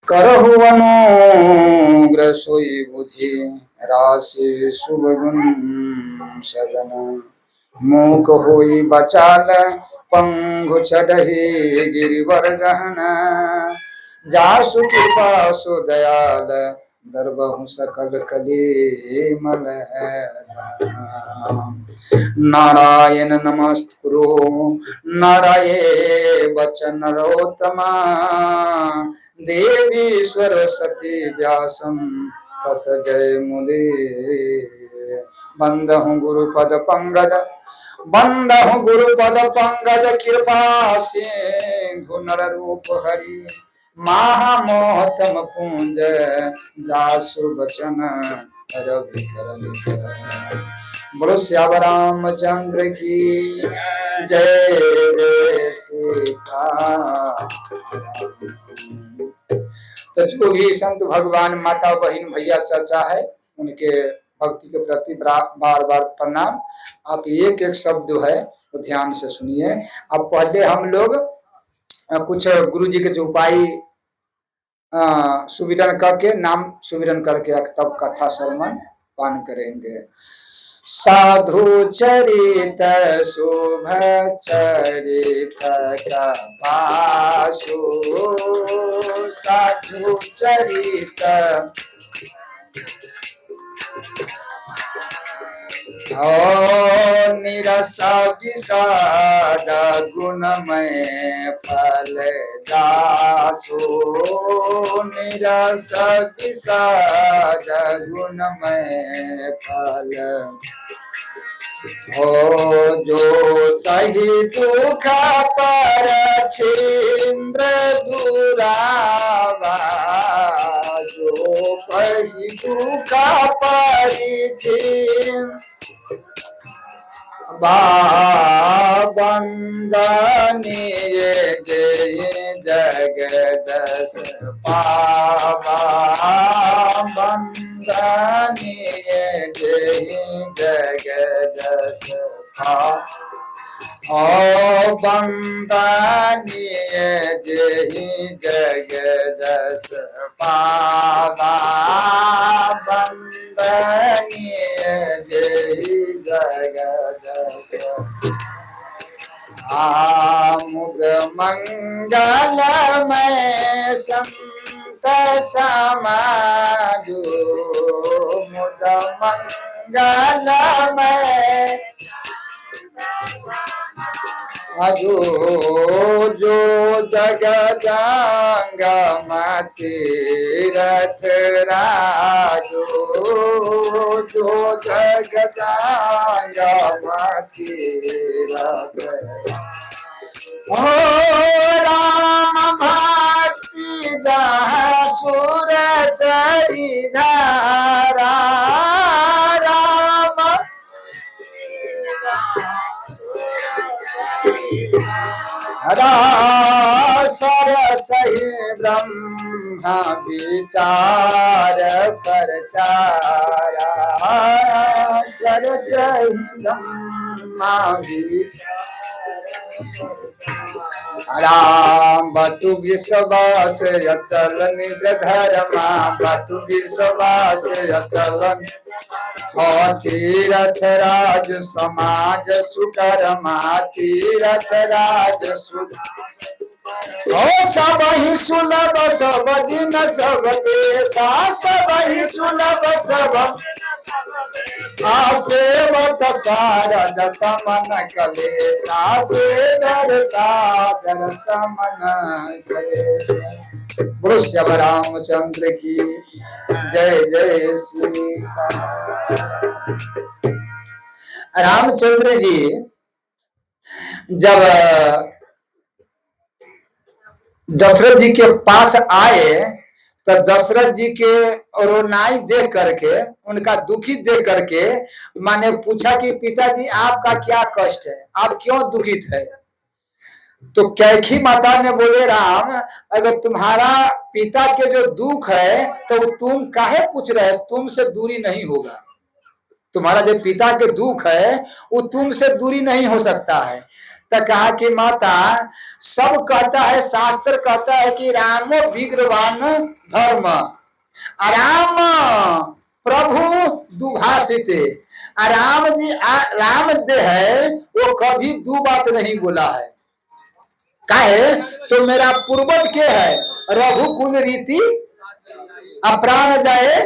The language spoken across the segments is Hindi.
करहुवनो सोई बुद्धि राशि शुभ गुण सजन मूक होई बचाल पंगु चढ़ही गिरिवर गहना जासु कृपा सु दयाल दरबहु सकल कली मल नारायण नमस्कुरु नारायण वचन रोत्तमा देवी सरस्वती व्यासं तत जय मुदे बंदहु गुरुपद पंकज बंदहु गुरुपद पंकज कृपा सिंधु नर रूप हरि महामोहतम पुंज जासु बचन रवि करल बोलो श्याम रामचंद्र की जय जय सीता। तो जो भी संत भगवान माता बहन भैया चाचा है उनके भक्ति के प्रति बार बार प्रणाम। आप एक एक शब्द जो है तो ध्यान से सुनिए। अब पहले हम लोग कुछ गुरु जी के जो उपाय सुविरन करके नाम सुविरन करके तब कथा श्रवण पान करेंगे। साधु चरित शुभ चरित कपासु साधु चरित निरस विषाद गुणमय फल दासो निरस विषाद गुणमय फल हो जो सही दुख पर छिंद्र दुरावा जो सही दुख परिछिन बंदनीय जय जगदस पावा बंदनीय जय जगदस पावा बंदनीय जय जगदस पावा बंदनीय जय जगदस आमुग मंगलमय संत समाजो मुद मंगलमय अजो जो जगजांगम तीरथ राजो जो जगजांगम तीरथ हो राम भक्ति सुर सरिधारा राम सरसहि ब्रह्म विचार परचारा सरसहि ब्रह्म राम बतु विश्वास अचल निज धर्मा बतु विश्वास अचल तीरथ राज समाज सुकर्मा तीरथ राज सुख सब ही सुलभ सब दिन सब देशा सब ही सुलभ सब सेवक सारद समन कलेसा सेवर सादर समन कलेसा। बोलो श्याम रामचंद्र की जय जय सीता। रामचंद्र जी जब दशरथ जी के पास आए तो दशरथ जी के रोनाई देख करके उनका दुखी देख करके माने पूछा कि पिताजी आपका क्या कष्ट है, आप क्यों दुखित है। तो कैखी माता ने बोले राम अगर तुम्हारा पिता के जो दुख है तो तुम काहे पूछ रहे, तुमसे दूरी नहीं होगा। तुम्हारा जो पिता के दुख है वो तुमसे दूरी नहीं हो सकता है। तो कहा कि माता सब कहता है, शास्त्र कहता है कि रामो विग्रहवान धर्म, राम प्रभु दुभाषित, राम जी राम दे है वो कभी दो बात नहीं बोला है। काहे तो मेरा पूर्वज के है रघुकुल रीति अप्राण जाए,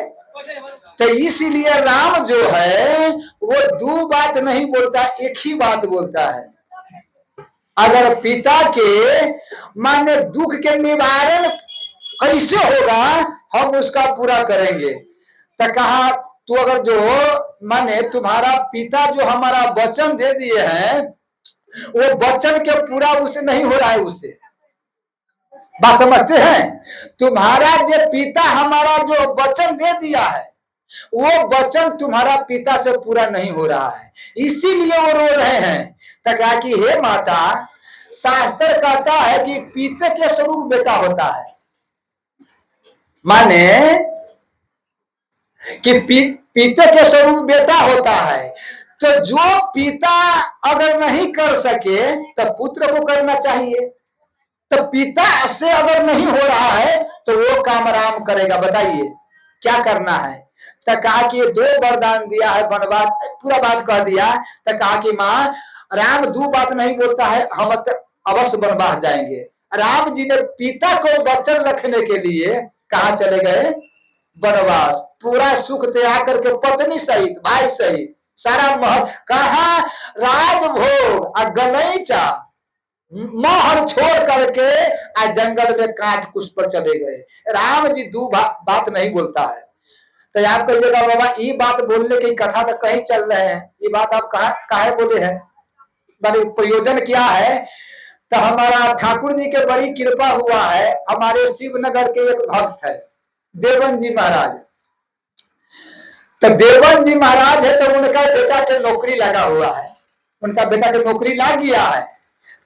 तो इसीलिए राम जो है वो दो बात नहीं बोलता, एक ही बात बोलता है। अगर पिता के माने दुख के निवारण कैसे होगा हम उसका पूरा करेंगे। तो कहा तू अगर जो माने तुम्हारा पिता जो हमारा वचन दे दिए हैं वो वचन के पूरा उसे नहीं हो रहा है, उससे बात समझते हैं। तुम्हारा जो पिता हमारा जो वचन दे दिया है वो वचन तुम्हारा पिता से पूरा नहीं हो रहा है, इसीलिए वो रो रहे हैं। तो कहा कि हे माता शास्त्र कहता है कि पिता के स्वरूप बेटा होता है, माने कि पिता के स्वरूप बेटा होता है। तो जो पिता अगर नहीं कर सके तो पुत्र को करना चाहिए। तो पिता से अगर नहीं हो रहा है तो वो काम राम करेगा। बताइए क्या करना है। तो कहा कि दो वरदान दिया है, वनवास पूरा बात कह दिया। तो कहा कि माँ राम दो बात नहीं बोलता है, हम अवश्य वनवास जाएंगे। राम जी ने पिता को वचन रखने के लिए कहा चले गए वनवास, पूरा सुख त्याग करके पत्नी सहित भाई सहित सारा महल कहा राजभोग और गलैचा महल छोड़ करके आज जंगल में काट कुछ पर चले गए। राम जी दो बात नहीं बोलता है। तो आप कहिएगा बाबा ये बात बोलने की कथा तो कहीं चल रहे हैं, ये बात आप कहा बोले हैं, बड़े प्रयोजन क्या है। तो हमारा ठाकुर जी के बड़ी कृपा हुआ है, हमारे शिवनगर के एक भक्त है देवन जी महाराज। तो देवन जी महाराज है तो उनका बेटा के नौकरी लगा हुआ है, उनका बेटा के नौकरी लग गया है।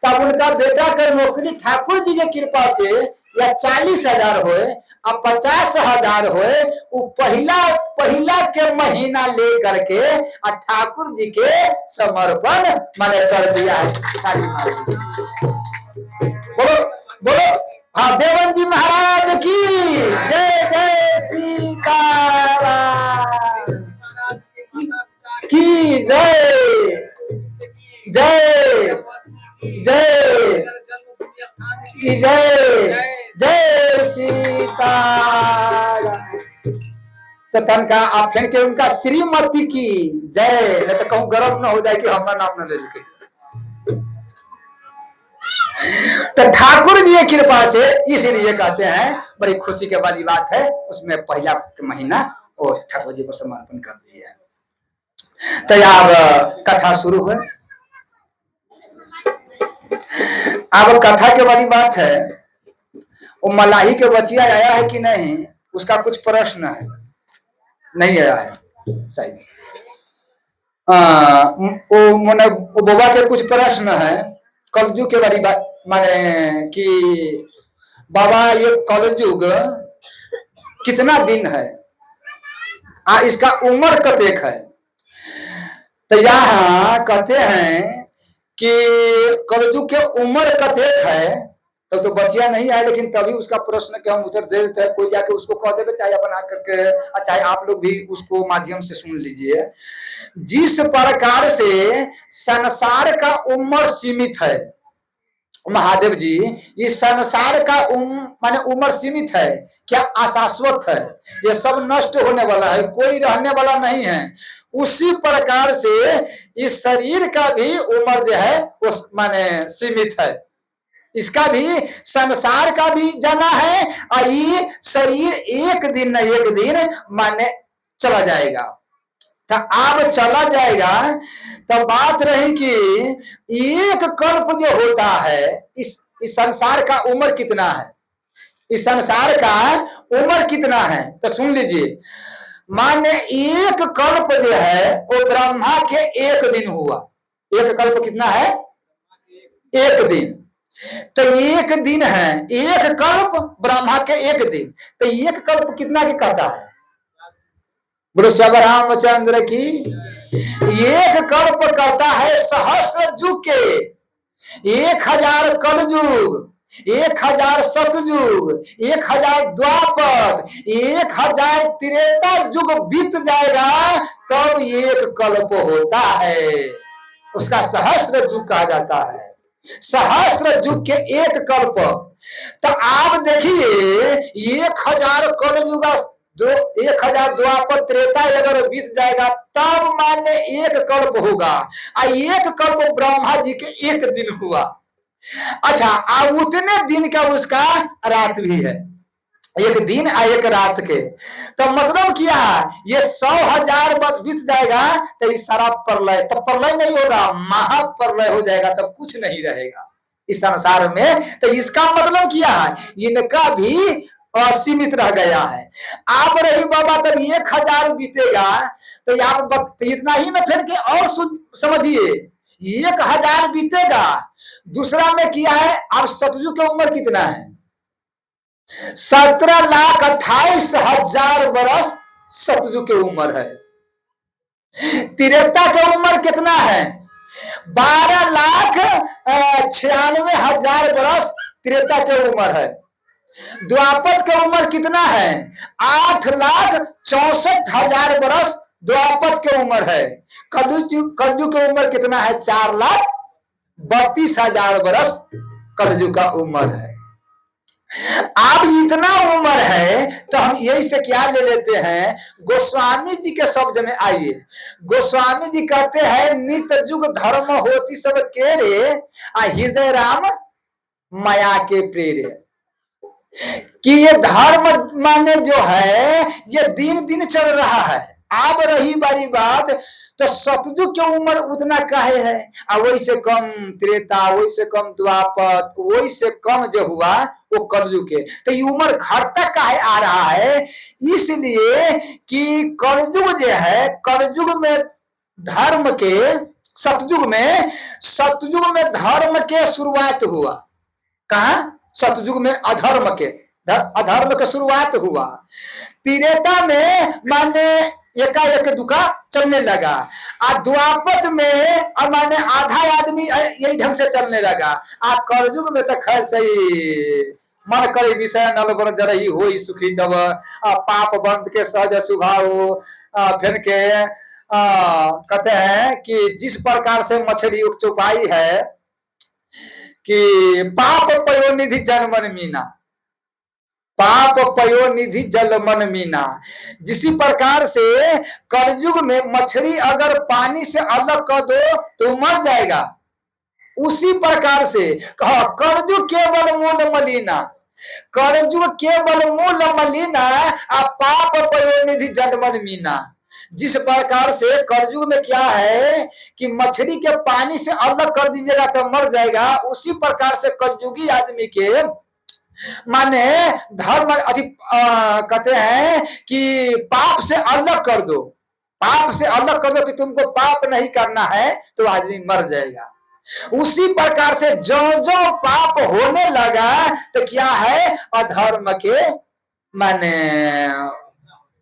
तब उनका बेटा का नौकरी ठाकुर जी के कृपा से या 40,000 होए अब 50,000 होए, वो पहला के महीना ले करके और ठाकुर जी के समर्पण मैंने कर दिया है। बोलो बोलो हाँ देवन जी महाराज की जय, जय सीताराम की जय, जय जय की जय, जय सीताराम। तो तनका आप फिर के उनका श्रीमती की जय, नहीं तो कहूँ गर्व न हो जाए कि हमारा नाम न ले लिखे। तो ठाकुर जी की कृपा से इसलिए कहते हैं बड़ी खुशी के वाली बात है, उसमें पहला महीना और ठाकुर जी को समर्पण कर दिया। तो अब कथा शुरू है। अब कथा के वाली बात है, वो मलाही के बचिया आया है कि नहीं, उसका कुछ प्रश्न है, नहीं आया है सही। वो बोबा के कुछ प्रश्न है कलयुग के वाली बात, माने कि बाबा ये कलयुग कितना दिन है, इसका उम्र कतेक है। तो यहाँ कहते हैं कि कलयुग के उम्र कतेक है, तो बचिया नहीं है, लेकिन तभी उसका प्रश्न के हम उत्तर दे देते हैं। कोई जाके उसको कह देवे, चाहे बना करके, चाहे आप लोग भी उसको माध्यम से सुन लीजिए। जिस प्रकार से संसार का उम्र सीमित है, महादेव जी इस संसार का माने उम्र सीमित है, क्या अशाश्वत है, ये सब नष्ट होने वाला है, कोई रहने वाला नहीं है। उसी प्रकार से इस शरीर का भी उम्र जो है वो माने सीमित है, इसका भी संसार का भी जाना है और ये शरीर एक दिन न एक दिन माने चला जाएगा। तो अब चला जाएगा तो बात रही कि एक कल्प जो होता है, इस संसार का उम्र कितना है, इस संसार का उम्र कितना है। तो सुन लीजिए, माने एक कल्प जो है वो ब्रह्मा के एक दिन हुआ। एक कल्प कितना है, एक दिन। तो एक दिन है, एक कल्प ब्रह्मा के एक दिन। तो एक कल्प कितना की कहता है, बोलो सब रामचंद्र की। एक कल्प कहता है सहस्र युग के, 1000 कलयुग, 1000 सतयुग, 1000 द्वापर, 1000 त्रेता युग बीत जाएगा तब एक कल्प होता है। उसका सहस्र युग कहा जाता है। सहस्र युग के एक कल्प। तो आप देखिए 1000 कलयुग, 1000 द्वापर त्रेता अगर बीत जाएगा तब माने एक कल्प होगा। एक कल्प ब्रह्मा जी के एक दिन हुआ। अच्छा, उतने दिन का उसका रात भी है, एक दिन एक रात के। तो मतलब क्या, ये 100,000 वर्ष बीत जाएगा तो इस सारा प्रलय, तो प्रलय नहीं होगा, महाप्रलय हो जाएगा, तब कुछ नहीं रहेगा इस संसार में। तो इसका मतलब क्या है, इनका भी असीमित रह गया है। आप रही बाबा तब 1000 बीतेगा तो आप इतना ही में फिर के और समझिए 1000 बीतेगा। दूसरा में किया है, आप सतयुग की उम्र कितना है, 17,28,000 वर्ष सतयुग की उम्र है। त्रेता की उम्र कितना है, 12,96,000 वर्ष त्रेता की उम्र है। द्वापर की उम्र कितना है, 8,64,000 वर्ष द्वापर की उम्र है। कलयुग की उम्र कितना है, 4,32,000 वर्ष कलयुग का उम्र है। अब इतना उम्र है तो हम यही से क्या ले लेते हैं, गोस्वामी जी के शब्द में आइए। गोस्वामी जी कहते हैं, नित युग धर्म होती सब केरे, हृदय राम माया के प्रेरे। कि ये धर्म माने जो है ये दिन दिन चल रहा है। अब रही बारी बात, तो सतयुग की उम्र उतना काहे है, वही से कम त्रेता, वही से कम द्वापर, वही से कम जो हुआ वो कलयुग के। तो ये उम्र घटता काहे आ रहा है, इसलिए कि कलयुग जो है, कलयुग में धर्म के, सतयुग में धर्म के शुरुआत हुआ। कहा, सतयुग में अधर्म के शुरुआत हुआ। त्रेता में माने एकाएक दुका चलने लगा। द्वापर में माने आधा आदमी यही ढंग से चलने लगा। कलयुग में तो खैर सही, मन करे विषय नल बर जरही हो सुखी, जब पाप बंद के सहज सुभाव। फिर के कहते हैं कि जिस प्रकार से मछली चौपाई है कि पाप पयो निधि जनमन मीना, पाप पयो निधि जल मन मीना। जिसी प्रकार से कलयुग में मछली अगर पानी से अलग कर दो तो मर जाएगा, उसी प्रकार से कहा कलयुग केवल मूल मलिना, कलयुग केवल मूल मलिना, पाप पयो निधि जल मन मीना। जिस प्रकार से कलयुग में क्या है कि मछली के पानी से अलग कर दीजिएगा तो मर जाएगा, उसी प्रकार से कलयुगी आदमी के माने धर्म अधिक कहते हैं कि पाप से अलग कर दो, पाप से अलग कर दो कि तुमको पाप नहीं करना है तो आदमी मर जाएगा। उसी प्रकार से जो जो पाप होने लगा तो क्या है, अधर्म के माने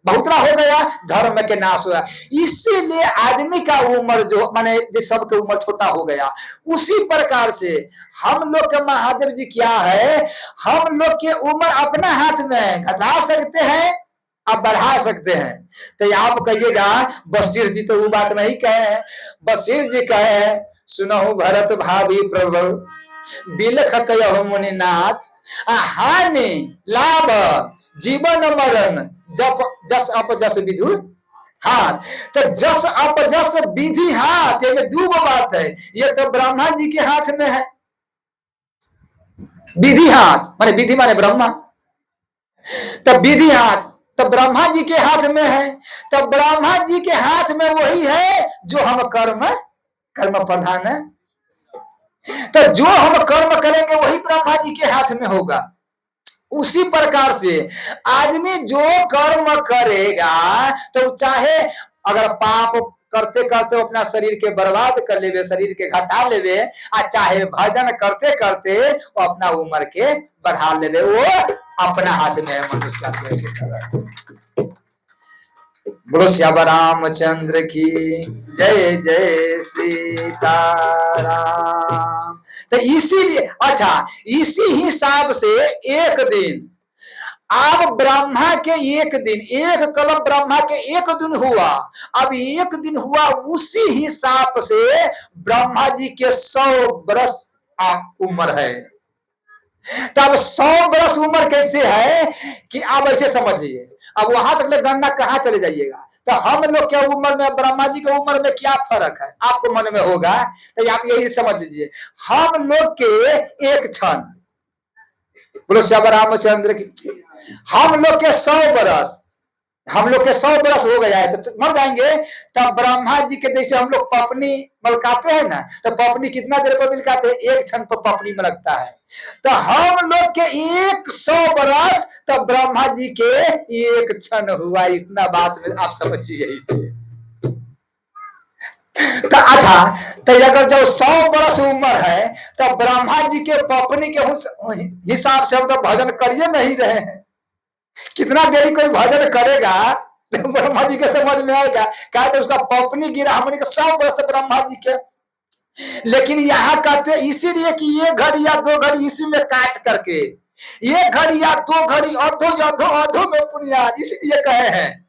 बहुतरा हो गया, धर्म के नाश हुआ। इसीलिए आदमी का उम्र जो माने जिस सबके उम्र छोटा हो गया। उसी प्रकार से हम लोग के महादेव जी क्या है, हम लोग के उम्र अपना हाथ में घटा सकते हैं, आप बढ़ा सकते हैं। तो आप कहिएगा बशीर जी तो वो बात नहीं कहे, बशीर जी कहे सुनहु भरत भावी प्रभु बिलख कहो मुनिनाथ, हानि लाभ जीवन मरण जप जस अप जस विधु हाथ। तो जस अप जस विधि हाथ, ये दो बात है। ये तो ब्रह्मा जी के हाथ में है, विधि हाथ माने विधि माने ब्रह्मा, तो विधि हाथ तो ब्रह्मा जी के हाथ में है। तो ब्रह्मा जी के हाथ में वही है जो हम कर्म प्रधान है। तो जो हम कर्म करेंगे वही ब्रह्मा जी के हाथ में होगा। उसी प्रकार से आदमी जो कर्म करेगा तो चाहे अगर पाप करते करते अपना शरीर के बर्बाद कर लेवे, शरीर के घटा लेवे, चाहे भजन करते करते वो अपना उम्र के बढ़ा लेवे, वो अपना हाथ में है। मनुष्य का कैसे कर। बोलो श्याम रामचंद्र की जय, जय सीताराम। तो इसीलिए अच्छा, इसी हिसाब से एक दिन अब ब्रह्मा के एक दिन, एक कलम ब्रह्मा के एक दिन हुआ, अब एक दिन हुआ, उसी हिसाब से ब्रह्मा जी के 100 बरस उम्र है। तब 100 बरस उम्र कैसे है कि आप ऐसे समझ लीजिए, अब वहां तक गणना कहाँ चले जाइएगा, तो हम लोग के उम्र में ब्रह्मा जी के उम्र में क्या फर्क है आपको मन में होगा, तो आप यही समझ लीजिए, हम लोग के एक क्षण, बोलो श्याम रामचंद्र की, हम लोग के 100 बरस, हम लोग के 100 बरस हो गया है तो मर जाएंगे। तब ब्रह्मा जी के जैसे हम लोग पपनी मलकाते हैं ना, तो पपनी कितना देर पर मिलकाते हैं, एक क्षण पर पपनी में लगता है। तो हम लोग के 100 बरस, तो ब्रह्मा जी के एक क्षण हुआ, इतना बात में आप समझिए इसे। तो अच्छा, तो अगर जब 100 बरस उम्र है, तो ब्रह्मा जी के पपनी के हिसाब से हम तो भजन करिए नहीं रहे हैं, कितना देरी कोई भजन करेगा तो ब्रह्मा जी के समझ में आएगा, क्या तो उसका पपनी गिरा, हमने 100 बरस ब्रह्मा जी के। लेकिन यहाँ कहते इसीलिए कि ये घड़ी या 2 घड़ी इसी में काट करके, ये घड़ी या 2 घड़ी अधो अधो अधो में पुनिया, इसलिए कहे हैं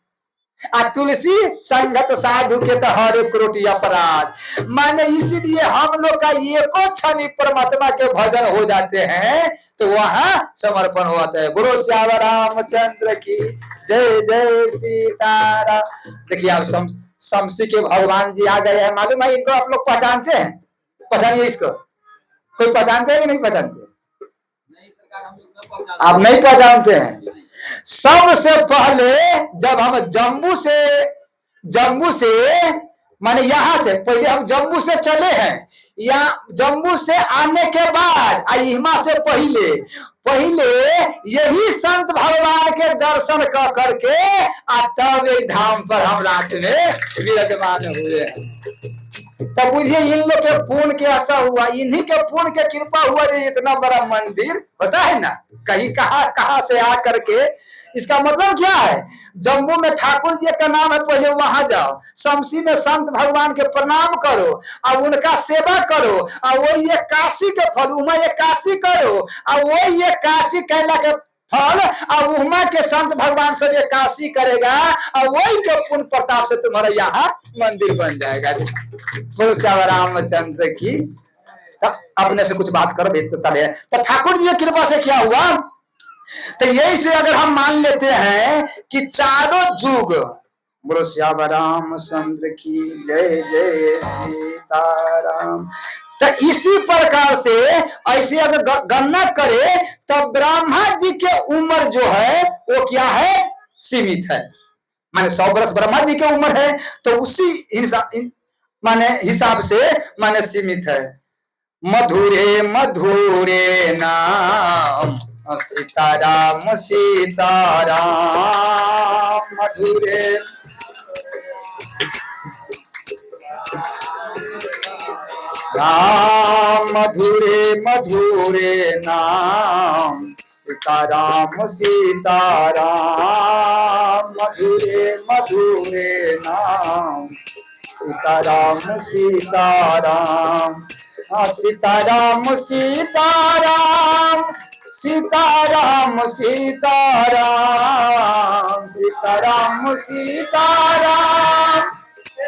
आ तुलसी संगत साधु के तो हर एक कोटि अपराध। माने इसीलिए हम लोग का एको क्षण परमात्मा के भजन हो जाते हैं तो वहां समर्पण होता है। गुरु श्याम रामचंद्र की जय, जय सीताराम। देखिए आप शमसी के भगवान जी आ गए हैं, मालूम है इनको, आप लोग पहचानते हैं, पहचानिए इसको, कोई पहचानते हैं कि नहीं पहचानते? आप नहीं पहचानते हैं। सबसे पहले जब हम जम्मू से माने यहां से पहले हम जम्मू से चले हैं, या जम्मू से आने के बाद अहिमा से पहले यही संत भगवान के दर्शन कर करके तब धाम पर हम रात में विराजमान हुए हैं। तब बुझिए इन लोग के पुण्य के असर हुआ, इन्हीं के पुण्य के कृपा हुआ जो इतना बड़ा मंदिर होता है ना, कहीं कहां से आ करके। इसका मतलब क्या है, जम्मू में ठाकुर जी का नाम है, पहले वहां जाओ, शमसी में संत भगवान के प्रणाम करो और उनका सेवा करो, और वही ये काशी के फल, उमा ये काशी करो, और वही ये काशी कहला के फल, और उमा के संत भगवान से ये काशी करेगा, और वही के पुण्य प्रताप से तुम्हारा यहाँ मंदिर बन जाएगा। बोलो श्याम रामचंद्र की। अपने से कुछ बात करो, तो ठाकुर जी की कृपा से क्या हुआ, तो यही से अगर हम मान लेते हैं कि चारों युग, बोलो श्याम रामचंद्र की जय, जय सीताराम। तो इसी प्रकार से ऐसे अगर गणना करे तो ब्रह्मा जी के उम्र जो है वो क्या है, सीमित है। माने 100 बरस ब्रह्मा जी के उम्र है, तो उसी हिसाब से माने सीमित है। मधुरे मधुरे नाम सीताराम सीताराम, मधुरे राम, मधुरे मधुरे नाम सीताराम सीताराम, मधुरे मधुरे नाम सीताराम सीताराम, सीताराम सीताराम, सीताराम सीताराम, सीताराम सीताराम,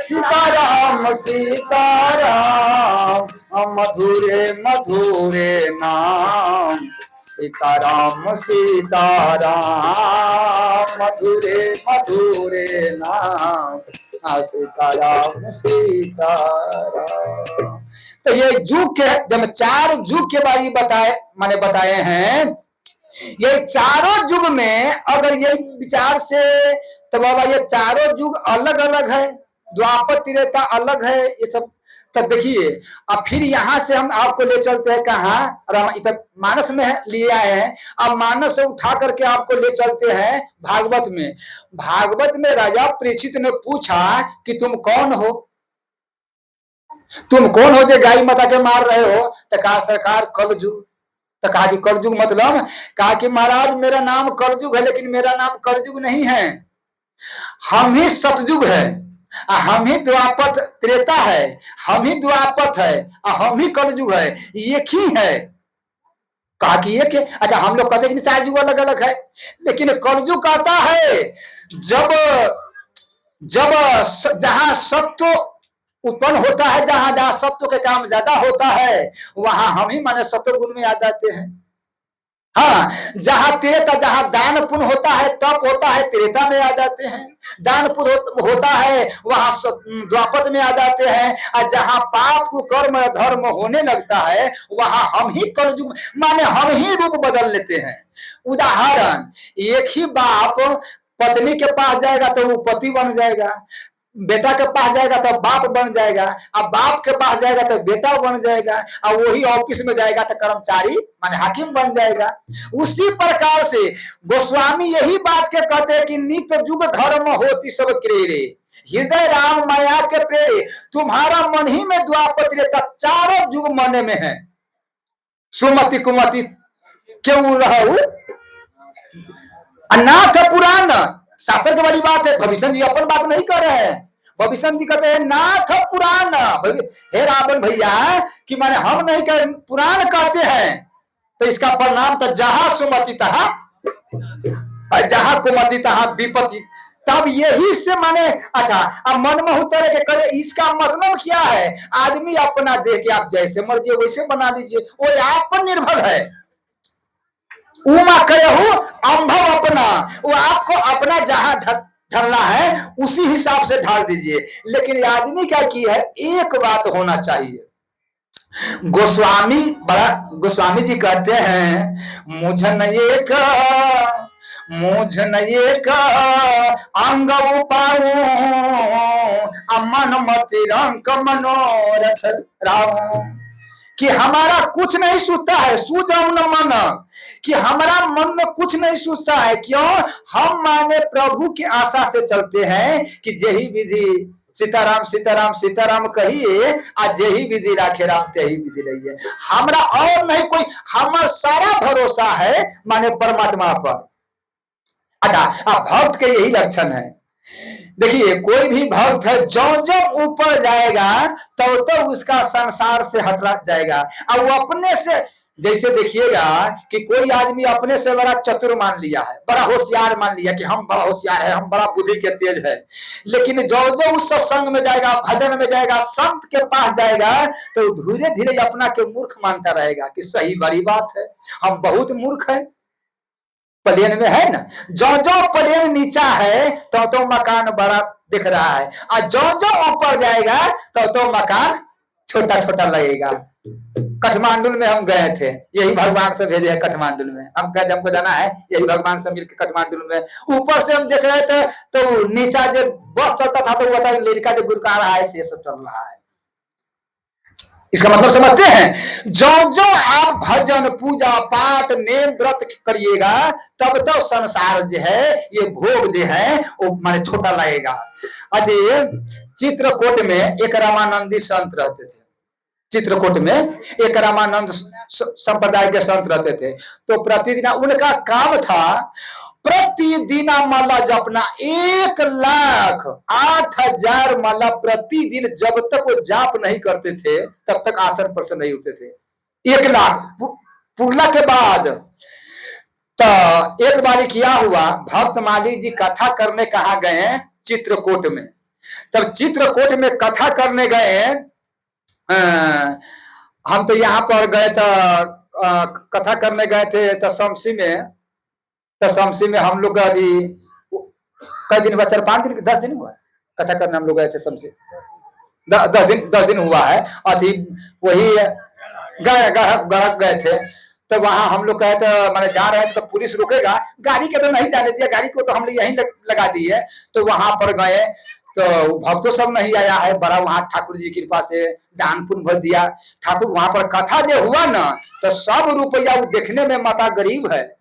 सीताराम सीताराम, मधुरे मधुरे नाम सीताराम सीताराम, मधुरे मधुरे नाम सीताराम सीताराम। तो ये युग के जब 4 युग के बारे में बताए हैं, ये चारों युग में अगर ये विचार से, तो बाबा ये चारों युग अलग अलग है, द्वापर त्रेता अलग है, ये सब। तब देखिए अब फिर यहाँ से हम आपको ले चलते हैं कहाँ, मानस में लिए आए हैं, अब मानस से उठा करके आपको ले चलते हैं भागवत में। भागवत में राजा परीक्षित ने पूछा कि तुम कौन हो, तुम कौन हो जो गाय माता के मार रहे हो? तो कहा सरकार कलयुग। तो कहा कि कलयुग मतलब? कहा कि महाराज मेरा नाम कलयुग है, लेकिन मेरा नाम कलयुग नहीं है, हम ही सतयुग है। हम ही द्वापत त्रेता है, हम ही द्वापत है, हम ही कलयुग है, एक ही है। कहा कि एक है। अच्छा, हम लोग कहते हैं कि चार युग अलग अलग है, लेकिन कलयुग कहता है जब जब जहां सत्व उत्पन्न होता है, जहां जहां सत्व के काम ज्यादा होता है, वहां हम ही माने सत्व गुण में आ जाते हैं। हाँ, जहां त्रेता, जहां दान पुण्य होता है, तप होता है, त्रेता में आ जाते हैं। दान पुण्य होता है, वहां द्वापर में आ जाते हैं। और जहां पाप को कर्म धर्म होने लगता है, वहां हम ही कलयुग माने हम ही रूप बदल लेते हैं। उदाहरण, एक ही बाप पत्नी के पास जाएगा तो वो पति बन जाएगा, बेटा के पास जाएगा तो बाप बन जाएगा, अब बाप के पास जाएगा तो बेटा बन जाएगा, और वही ऑफिस में जाएगा तो कर्मचारी माने हाकिम बन जाएगा। उसी प्रकार से गोस्वामी यही बात के कहते हैं कि नित्य युग धर्म होती सब क्रेरे, हृदय राम माया के प्रेरे, तुम्हारा मन ही में द्वापर त्रेता चारों युग मन में है। सुमति कुमति क्यों रहू अनाथ पुराण, शास्त्र की बड़ी बात है। भविष्य जी अपन बात नहीं कर रहे हैं, भविष्य जी कहते हैं नाथ पुराण। हे रावण भैया कि माने हम नहीं कह, पुराण कहते हैं, तो इसका परिणाम तो जहां सुमति तहां, जहां कुमति तहां विपत्ति। तब यही से माने अच्छा, अब मन में उतर के करे, इसका मतलब क्या है? आदमी अपना दे के आप जैसे मर्जी वैसे बना लीजिए, वो आप पर निर्भर है। उमा कहू अम्भव अपना, वो आपको अपना जहां ढलना है उसी हिसाब से ढाल दीजिए। लेकिन आदमी क्या की है, एक बात होना चाहिए। गोस्वामी जी कहते हैं मुझ न एक अंग उपाऊ, अमन मति रंक मनोरथ राऊ, कि हमारा कुछ नहीं सूझता है, सूझम न मन, कि हमारा मन में कुछ नहीं सूझता है। क्यों? हम माने प्रभु की आशा से चलते हैं कि जेही विधि सीताराम सीताराम सीताराम कहिए, आज जेही विधि राखे राम तेही विधि रहिए। हमारा और नहीं कोई, हमारा सारा भरोसा है माने परमात्मा पर। अच्छा, अब भक्त के यही लक्षण है। देखिए, कोई भी भक्त है जो जो ऊपर जाएगा तो उसका संसार से हट जाएगा। अब वो अपने से, जैसे देखिएगा कि कोई आदमी अपने से बड़ा चतुर मान लिया है, बड़ा होशियार मान लिया कि हम बड़ा होशियार है, हम बड़ा बुद्धि के तेज है, लेकिन जो जो उस सत्संग में जाएगा, भजन में जाएगा, संत के पास जाएगा, तो धीरे धीरे अपना के मूर्ख मानता रहेगा कि सही बड़ी बात है, हम बहुत मूर्ख है। प्लेन में है ना, जो जो प्लेन नीचा है तो मकान बड़ा दिख रहा है, और जो जो ऊपर जाएगा तो मकान छोटा छोटा लगेगा। काठमांडू में हम गए थे, यही भगवान से भेजे हैं काठमांडू में, हम कहे हमको जाना है, यही भगवान से मिलकर काठमांडू में। ऊपर से हम देख रहे थे तो नीचा जो बस चलता था तो वो लड़का जो गुरका रहा है, ये सब चल रहा है। इसका मतलब समझते हैं? जो जो आप भजन पूजा पाठ नेम व्रत करिएगा, तब तो संसार जो है, ये भोग जो है वो माने छोटा लगेगा। अतः चित्रकूट में एक रामानंदी संत रहते थे, चित्रकूट में एक रामानंद संप्रदाय के संत रहते थे। तो प्रतिदिन उनका काम था, प्रतिदिन माला जपना 1,08,000 माला प्रतिदिन। जब तक वो जाप नहीं करते थे तब तक आसन पर से नहीं उठते थे। 1 लाख पूर्णा के बाद तो एक बार क्या हुआ, भक्त माली जी कथा करने कहा गए चित्रकूट में। तब चित्रकूट में कथा करने गए, हम तो यहाँ पर गए तो कथा करने गए थे तो शमसी में हम लोग अभी कई दिन हुआ, 4-5 दिन 10 दिन हुआ कथा करने हम लोग गए थे शमसी, 10 दिन हुआ है। अभी वही गढ़ गए थे, तो वहां हम लोग कहे तो मैंने जा रहे हैं तो पुलिस रुकेगा, गाड़ी के तो नहीं जाने दिया, गाड़ी को तो हम लोग यहीं लगा दिए। तो वहां पर गए तो भक्तों सब नहीं आया है, बड़ा वहां ठाकुर जी की कृपा से दान पुण्य भर दिया। ठाकुर वहां पर कथा जो हुआ ना, तो सब रुपया वो देखने में माता गरीब है,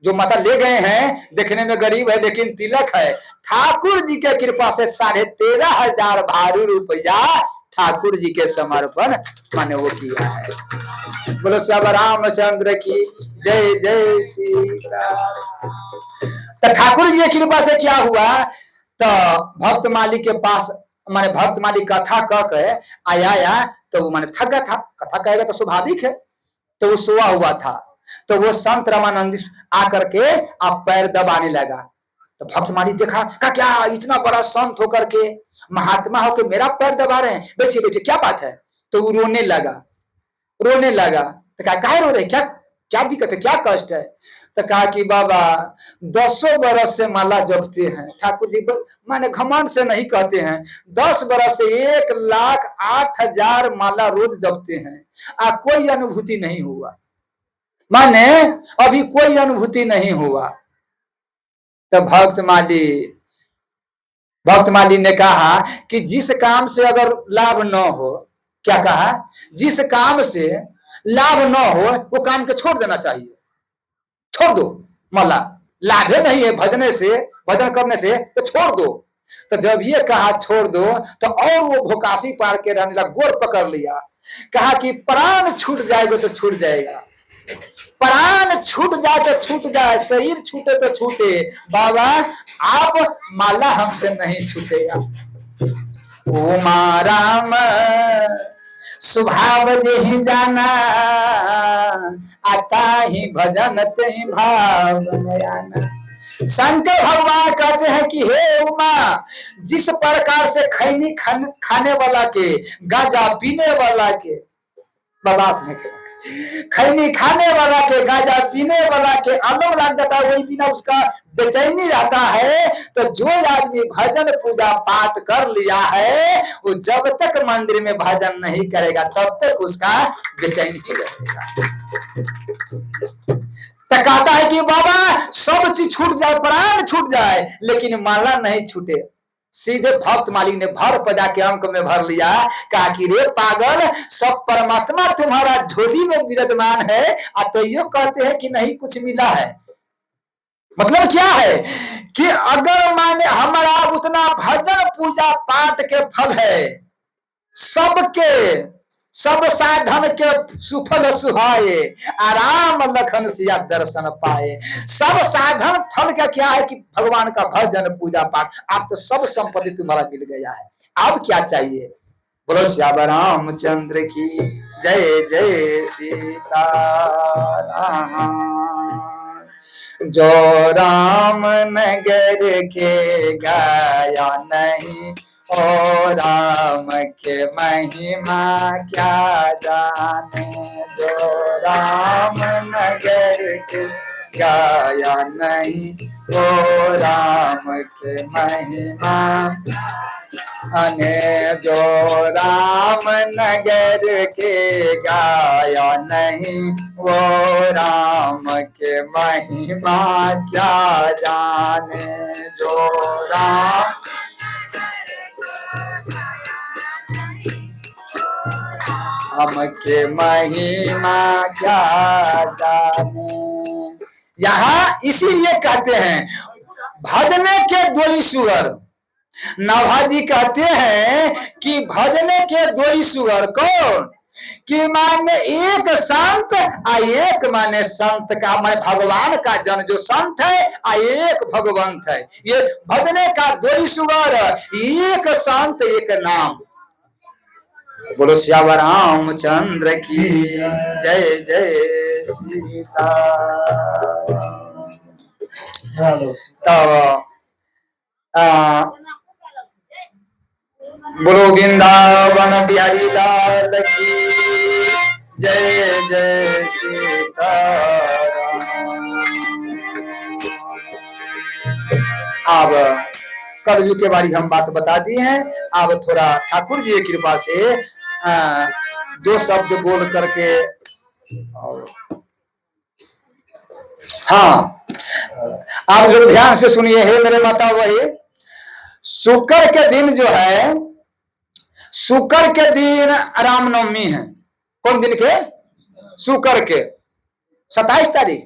जो माता ले गए हैं देखने में गरीब है, लेकिन तिलक है। ठाकुर जी के कृपा से 13,500 भारू रुपया ठाकुर जी के समर्पण माने वो किया है। बोलो श्याम रामचंद्र की जय जय श्री राम। तो ठाकुर जी की कृपा से क्या हुआ, तो भक्त माली के पास माने भक्त माली कथा कह के आया तो वो माने थक गया था, कथा कहेगा तो स्वाभाविक है, तो वो सोया हुआ था। तो वो संत रामानंदी आकर के आप पैर दबाने लगा। तो भक्त माली देखा, कहा क्या इतना बड़ा संत होकर के महात्मा होकर मेरा पैर दबा रहे हैं, बैठिए बैठिए क्या बात है। तो वो रोने लगा। तो कहा काहे रो रहे, क्या क्या दिक्कत है, क्या कष्ट है। तो कहा कि बाबा 10 बरस से माला जपते हैं, ठाकुर जी माने घमंड से नहीं कहते हैं, 10 बरस से 1,08,000 माला रोज जपते हैं, कोई अनुभूति नहीं हुआ, माने अभी कोई अनुभूति नहीं हुआ। तो भक्त माली ने कहा कि जिस काम से अगर लाभ न हो, क्या कहा, जिस काम से लाभ न हो वो काम को छोड़ देना चाहिए, छोड़ दो, माला लाभ नहीं है भजने से, भजन करने से, तो छोड़ दो। तो जब ये कहा छोड़ दो तो और वो भोकासी पार के रहने लगा, गोर पकड़ लिया, कहा कि प्राण छूट जाएगा तो छूट जाएगा, प्राण छूट जाए तो छूट जाए, शरीर छूटे तो छूटे, बाबा आप माला हमसे नहीं छूटेगा। उमा राम स्वभाव ही जाना, आता ही भजन ते भाव में आना। शंकर भगवान कहते हैं कि हे उमा, जिस प्रकार से खैनी खाने वाला के, गांजा पीने वाला के, बाबा आपने खैनी खाने वाला के, गांजा पीने वाला के अलग लग जाता है, वही बिना उसका बेचैनी रहता है। तो जो आदमी भजन पूजा पाठ कर लिया है, वो जब तक मंदिर में भजन नहीं करेगा तब तक उसका बेचैनी ही रहेगा। तो कहता है कि बाबा सब चीज छूट जाए, प्राण छूट जाए, लेकिन माला नहीं छूटे। सीधे भक्त मालिक ने भर पदा के अंक में भर लिया, कहा कि रे पागल, सब परमात्मा तुम्हारा झोली में विराजमान है, तो यो कहते हैं कि नहीं कुछ मिला है। मतलब क्या है कि अगर माने हमारा उतना भजन पूजा पाठ के फल है, सबके सब साधन के सुफल सुहाए, आराम लखन सिया दर्शन पाए। सब साधन फल का क्या है कि भगवान का भजन पूजा पाठ, आप तो सब संपत्ति तुम्हारा मिल गया है, अब क्या चाहिए। बोलो श्याम रामचंद्र की जय, जय सीता राम। जो राम नगर के गाया नहीं, ओ राम के महिमा क्या जाने। जो राम नगर के गाया नहीं, ओ राम के महिमा अने। जो राम नगर के गाया नहीं, वो राम के महिमा क्या जाने। जो राम के महिमा क्या जाने। यहाँ इसीलिए कहते हैं भजने के दो ईश्वर। नवाजी कहते हैं कि भजने के दो ईश्वर कौन, कि माने एक संत आ एक माने संत का माने भगवान का जन जो संत है आ एक भगवंत है। ये भजने का दो ईश्वर, एक संत एक नाम। बोलो श्याम रामचंद्र की जय, जय सीता। तो बोलो वृंदावन बिहारी लाल की जय, जय सीताराम। अब कलयुग के बारे हम बात बता दी हैं। अब थोड़ा ठाकुर जी की कृपा से दो शब्द बोल करके, और हाँ आप लोग ध्यान से सुनिए। हे मेरे माता, वही शुक्र के दिन जो है, शुक्र के दिन रामनवमी है। कौन दिन के? शुक्र के 27 तारीख,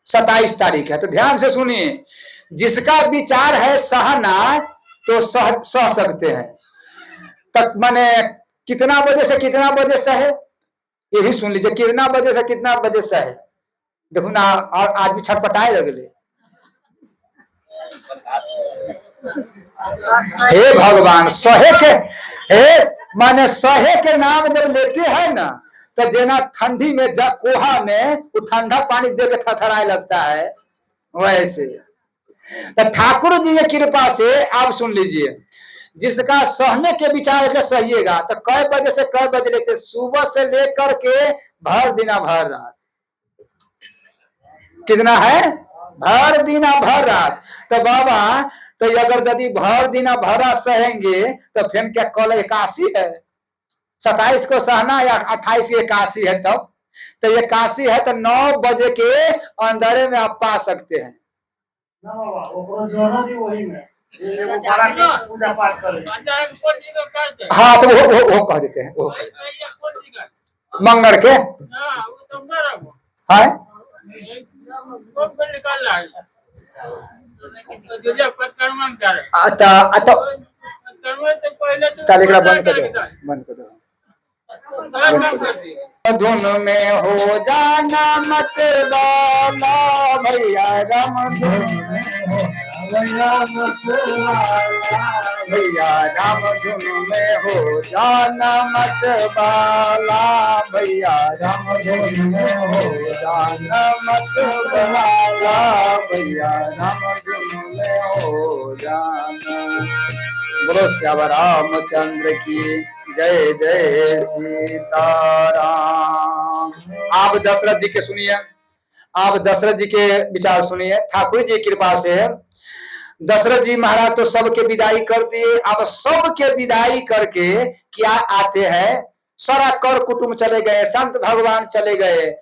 27 तारीख है। तो ध्यान से सुनिए, जिसका विचार है सहना तो सह सकते हैं। तक माने कितना बजे से कितना बजे सहे, ये भी सुन लीजिए। कितना बजे से कितना बजे सहे, देखो ना, और आदमी छटपटाए लगले। हे भगवान, सहे के, हे माने सहे के नाम जब लेते हैं ना, तो देना ठंडी में जब कोहा में वो ठंडा पानी दे के थरथराए लगता है, वैसे। तो ठाकुर जी की कृपा से आप सुन लीजिए, जिसका सहने के विचार से सहिएगा तो कै बजे से कै बजे लेते, सुबह से लेकर के भर दिना भर रात। कितना है? भर दिना भर रात। तो बाबा, तो अगर यदि भर दिना भरा सहेंगे तो फिर क्या कल 81 है, 27 को सहना या 28 81 है, तब तो 81 है तो 9 बजे के अंधेरे में आप पा सकते हैं। हाँ, तो वो कह देते हैं, वो मंगल के है बंद कर दो, बंद कर दो। धुन में हो जाना मत बाला भैया, राम धुन में हो भैया, राम धुन में हो जाना मत बाला भैया, राम धुन में हो जाना मत बाला भैया, राम धुन में हो जाना। बोलो श्याम रामचंद्र की जय जय सीताराम। आप दशरथ जी के सुनिए, आप दशरथ जी के विचार सुनिए। ठाकुर जी की कृपा से दशरथ जी महाराज तो सबके विदाई कर दिए। अब सबके विदाई करके क्या आते हैं, सारा कर कुटुंब चले गए, संत भगवान चले गए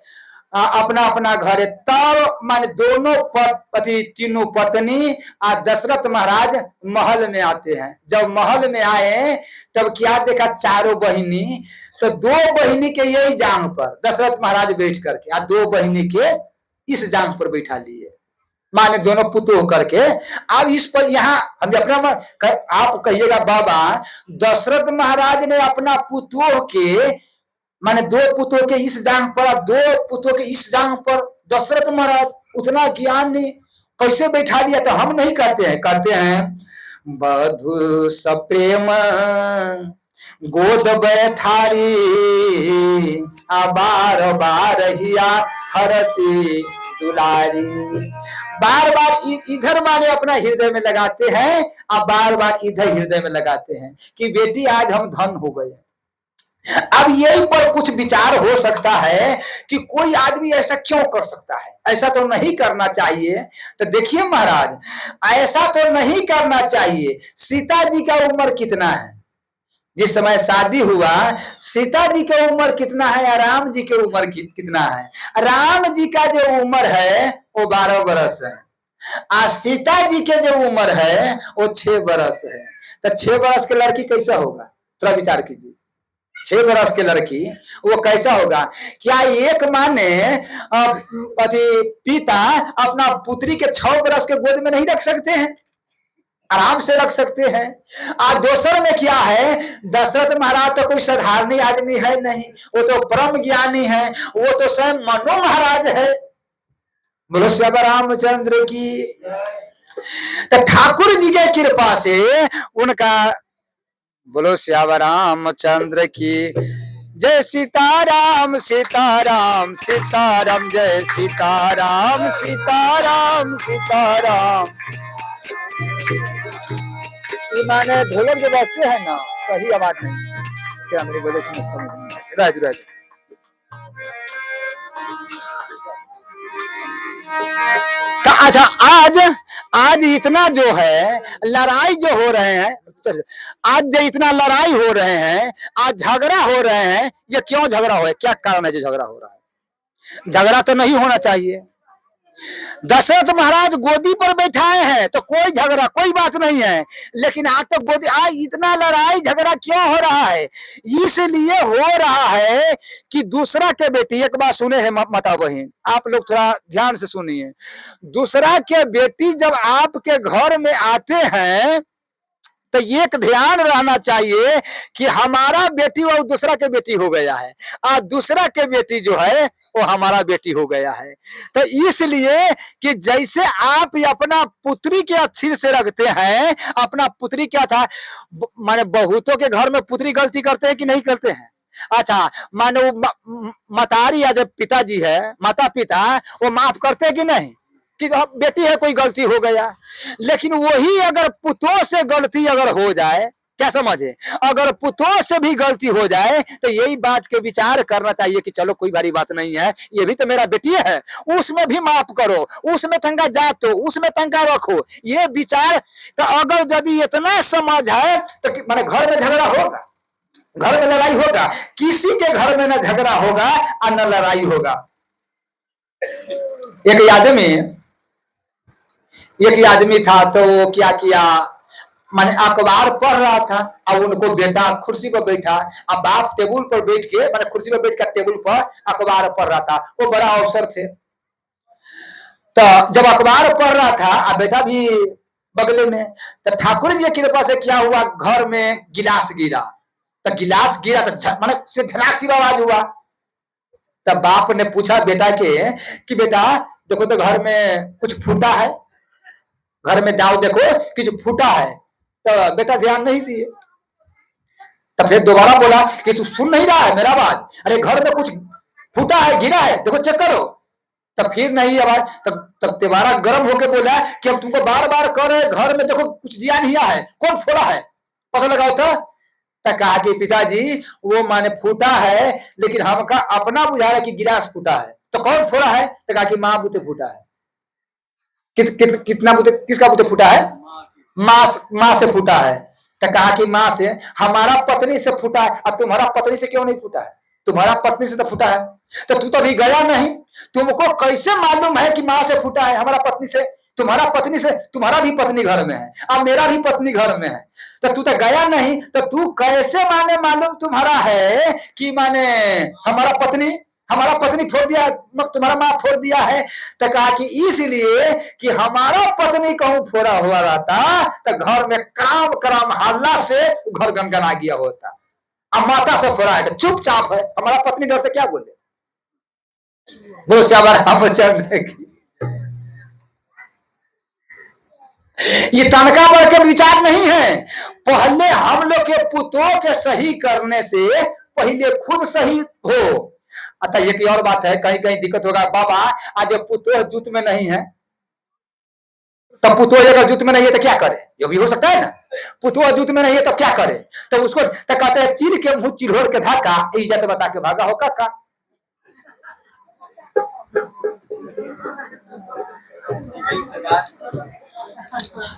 अपना अपना घर। तब मान दोनों पति, तीनों पत्नी दशरथ महाराज महल में आते हैं। जब महल में आए तब क्या देखा, चारों बहिनी, तो 2 बहिनी के यही जांग पर दशरथ महाराज बैठ करके 2 बहिनी के इस जांग पर बैठा लिए, माने दोनों पुत्र होकर के। अब इस पर यहाँ हम अपना आप कहिएगा बाबा, दशरथ महाराज ने अपना पुत्रों के माने 2 पुत्रों के इस जांग पर, 2 पुत्रों के इस जांग पर दशरथ महाराज उतना ज्ञान नहीं कैसे बैठा दिया? तो हम नहीं कहते हैं, कहते हैं बधु सप्रेम गोद बैठारी बार बार हिया हरसी दुलारी। बार बार इधर माने अपना हृदय में लगाते हैं और बार बार इधर हृदय में लगाते हैं कि बेटी आज हम धन हो गए। अब यही पर कुछ विचार हो सकता है कि कोई आदमी ऐसा क्यों कर सकता है, ऐसा तो नहीं करना चाहिए। तो देखिए महाराज, ऐसा तो नहीं करना चाहिए। सीता जी का उम्र कितना है जिस समय शादी हुआ? सीता जी की उम्र कितना है, राम जी की उम्र कितना है? राम जी का जो उम्र है वो 12 बरस है, सीता जी के जो उम्र है वो 6 बरस है। तो 6 बरस की लड़की कैसा होगा, थोड़ा विचार कीजिए। 6 बरस की लड़की वो कैसा होगा? क्या एक माने पिता अपना पुत्री के 6 बरस के गोद में नहीं रख सकते हैं? आराम से रख सकते हैं। दोसर में क्या है, दशरथ महाराज तो कोई साधारण आदमी है नहीं, वो तो परम ज्ञानी है, वो तो स्वयं मनु महाराज है। बोलो श्याम रामचंद्र की। तो ठाकुर जी के कृपा से उनका, बोलो श्याम रामचंद्र की जय। सीताराम सीताराम सीताराम, जय सीताराम सीताराम सीताराम। माने ढोलक जो बजते हैं ना, सही आवाज नहीं, क्या मेरी वजह से समझ नहीं आती। राज अच्छा, आज इतना जो है लड़ाई जो हो रहे हैं, आज जो इतना लड़ाई हो रहे हैं, आज झगड़ा हो रहे हैं, ये क्यों झगड़ा हो है? क्या कारण है जो झगड़ा हो रहा है? झगड़ा तो नहीं होना चाहिए। दशरथ महाराज गोदी पर बैठाए हैं तो कोई झगड़ा, कोई बात नहीं है, लेकिन आज तो गोदी, आज इतना लड़ाई झगड़ा क्यों हो रहा है? इसलिए हो रहा है कि दूसरा के बेटी, एक बात सुने हैं माता बहन, आप लोग थोड़ा ध्यान से सुनिए। दूसरा के बेटी जब आपके घर में आते हैं तो एक ध्यान रहना चाहिए कि हमारा बेटी और दूसरा के बेटी हो गया है, और दूसरा के बेटी जो है वो हमारा बेटी हो गया है। तो इसलिए कि जैसे आप अपना पुत्री के अस्थिर से रखते हैं, अपना पुत्री क्या था, माने बहुतों के घर में पुत्री गलती करते हैं कि नहीं करते हैं? अच्छा, मानो मतारी या जो पिताजी है, माता पिता, वो माफ करते हैं कि नहीं, कि बेटी है कोई गलती हो गया। लेकिन वही अगर पुतों से गलती अगर हो जाए, क्या समझे, अगर पुतों से भी गलती हो जाए तो यही बात के विचार करना चाहिए कि चलो कोई भारी बात नहीं है, ये भी तो मेरा बेटी है, उसमें भी माफ करो, उसमें तंगा जातो, उसमें तंगा रखो, ये विचार। तो अगर यदि इतना समझ है तो माने घर में झगड़ा होगा, घर में लड़ाई होगा, किसी के घर में ना झगड़ा होगा और न लड़ाई होगा। एक आदमी था, तो वो क्या किया, माने अखबार पढ़ रहा था, अब उनको बेटा कुर्सी पर बैठा, अब बाप टेबुल पर बैठ के, माने कुर्सी पर बैठ कर टेबुल पर अखबार पढ़ रहा था, वो बड़ा अफसर थे। तो जब अखबार पढ़ रहा था, अब बेटा भी बगले में, तो ठाकुर जी की कृपा से क्या हुआ, घर में गिलास गिरा, तो गिलास गिरा तो माने से झनाक सी आवाज हुआ। तब बाप ने पूछा बेटा के कि बेटा देखो तो घर में कुछ फूटा है, घर में दाव देखो कुछ फूटा है। तो बेटा ध्यान नहीं दिए। तब फिर दोबारा बोला कि तू सुन नहीं रहा है मेरा बात, अरे घर में कुछ फूटा है, गिरा है, देखो चेक करो। तब फिर नहीं आवाज। तब दोबारा गर्म होके बोला कि हम तुमको बार बार कह रहे घर में देखो कुछ दिया नहीं है, कौन फोड़ा है, पता लगाओ। तो कहा कि पिताजी वो माने फूटा है, लेकिन हमका अपना बुझा रहा कि गिलास फूटा है। तो कौन फोड़ा है? तो कहा कि माँ बुते फूटा है। कितना बुते, किसका बुते फूटा है? माँ से फूटा है। तो कहा कि माँ से, हमारा पत्नी से फूटा है, अब तुम्हारा पत्नी से क्यों नहीं फूटा है? तुम्हारा पत्नी से तो फूटा है। तो तू तो अभी गया नहीं, तुमको कैसे मालूम है कि माँ से फूटा है, हमारा पत्नी से? तुम्हारा पत्नी से, तुम्हारा भी पत्नी घर में है, अब मेरा भी पत्नी घर में है, तो तू तो गया नहीं, तो तू कैसे माने मालूम तुम्हारा है कि माने हमारा पत्नी फोड़ दिया, तुम्हारा माँ फोड़ दिया है। तो कहा कि इसलिए कि हमारा पत्नी कहूं फोड़ा हुआ रहता तो घर में कराम कराम हल्ला से घर गनगना गया होता। अब माता से फोड़ा है तो चुपचाप है, हमारा पत्नी डर से क्या बोले। बोलो श्यामा रामचंद्र की। ये तनका बढ़ के विचार नहीं है, पहले हम लोग के पुतों के सही करने से पहले खुद सही हो। अतः एक और बात है, कहीं कहीं दिक्कत होगा, बाबा आज पुतो जूत में नहीं है, तब पुतो अगर जूत में नहीं है तो क्या करे, ये भी हो सकता है ना, पुतो जूत में नहीं है तब क्या करे, तो उसको तो कहते हैं चीर के मुंह चिढ़ोड़ के धक्का, इज्जत बता के भागा हो काका।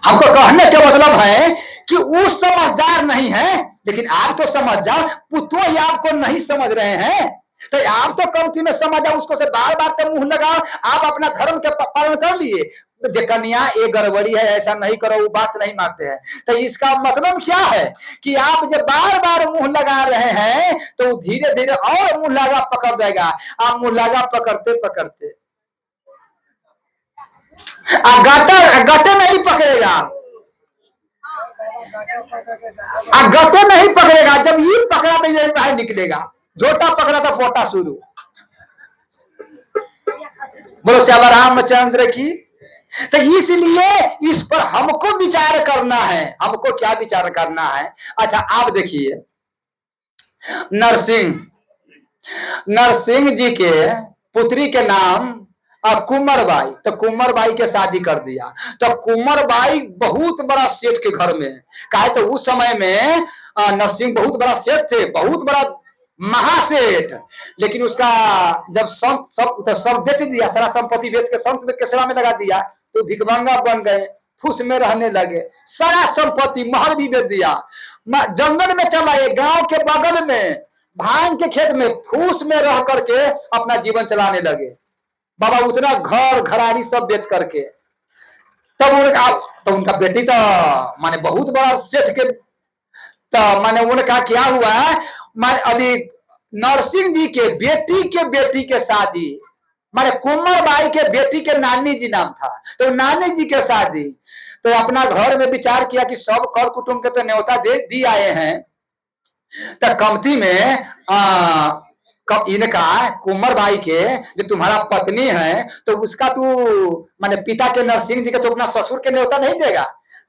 हमको कहने का मतलब है कि वो समझदार नहीं है, लेकिन आप तो समझ जाओ, पुतो ही आपको नहीं समझ रहे हैं, तो आप तो कमती में समझ जाओ, उसको से बार बार तो मुंह लगाओ, आप अपना धर्म के पालन कर लिए, कन्या ये गड़बड़ी है, ऐसा नहीं करो, वो बात नहीं मानते हैं। तो इसका मतलब क्या है कि आप जब बार बार मुंह लगा रहे हैं तो धीरे धीरे और मुंह लगा पकड़ देगा, आप मुंह लगा पकड़ते पकड़ते गटे नहीं पकड़ेगा, गटे नहीं पकड़ेगा, जब ये पकड़ा तो ये बाहर निकलेगा, झोटा पकड़ा तो फोटा शुरू। बोलो श्यामा रामचंद्र की। तो इसलिए इस पर हमको विचार करना है, हमको क्या विचार करना है। अच्छा आप देखिए, नरसिंह जी के पुत्री के नाम कुंवरबाई, तो कुंवरबाई के शादी कर दिया। तो कुंवरबाई बहुत बड़ा सेठ के घर में, कहा तो उस समय में नरसिंह बहुत बड़ा सेठ थे, बहुत बड़ा महासेठ, लेकिन उसका जब संत सब बेच दिया, सारा संपत्ति बेच के संत के सेवा में लगा दिया, तो भिखमंगा बन गए, फूस में रहने लगे, सारा संपत्ति महल भी बेच दिया, जंगल में चला गए, गांव के बगल में भांग के खेत में फूस में रह करके अपना जीवन चलाने लगे। बाबा उतना घर घरानी सब बेच करके, तब उनका बेटी तो माने बहुत बड़ा सेठ के, तो माने उनका क्या हुआ, माने अधिक नरसिंह जी के बेटी के शादी, माने कुंवरबाई के बेटी के नानी जी नाम था, तो नानी जी के शादी, तो अपना घर में विचार किया कि सब कर कुटुंब के तो न्योता दी आए हैं, तो कमती में कब इनका कुंवर बाई के जो तुम्हारा पत्नी है तो उसका तू माने पिता के नरसिंह जी के तो अपना ससुर के न्योता नहीं देगा।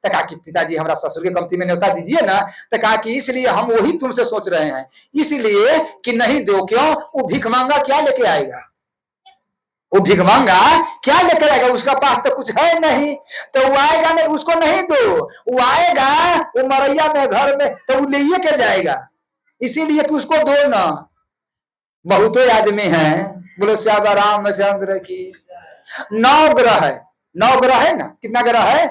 तो कहा कि पिताजी हमारा ससुर के कमती में न्योता दीजिए ना। तो कहा कि इसलिए हम वही तुमसे सोच रहे हैं, इसलिए कि नहीं दो। क्यों? वो भिख मांगा क्या लेके आएगा? वो भिख मांगा क्या लेकर आएगा? उसका पास तो कुछ है नहीं। तो वो आएगा नहीं, उसको नहीं दो। वो आएगा वो मरैया में घर में तो वो ले के जाएगा, इसीलिए कि उसको दो ना। बहुत आदमी हैं, बोलो श्याम रामचंद्र की। 9 ग्रह है, 9 ग्रह है ना, कितना ग्रह है?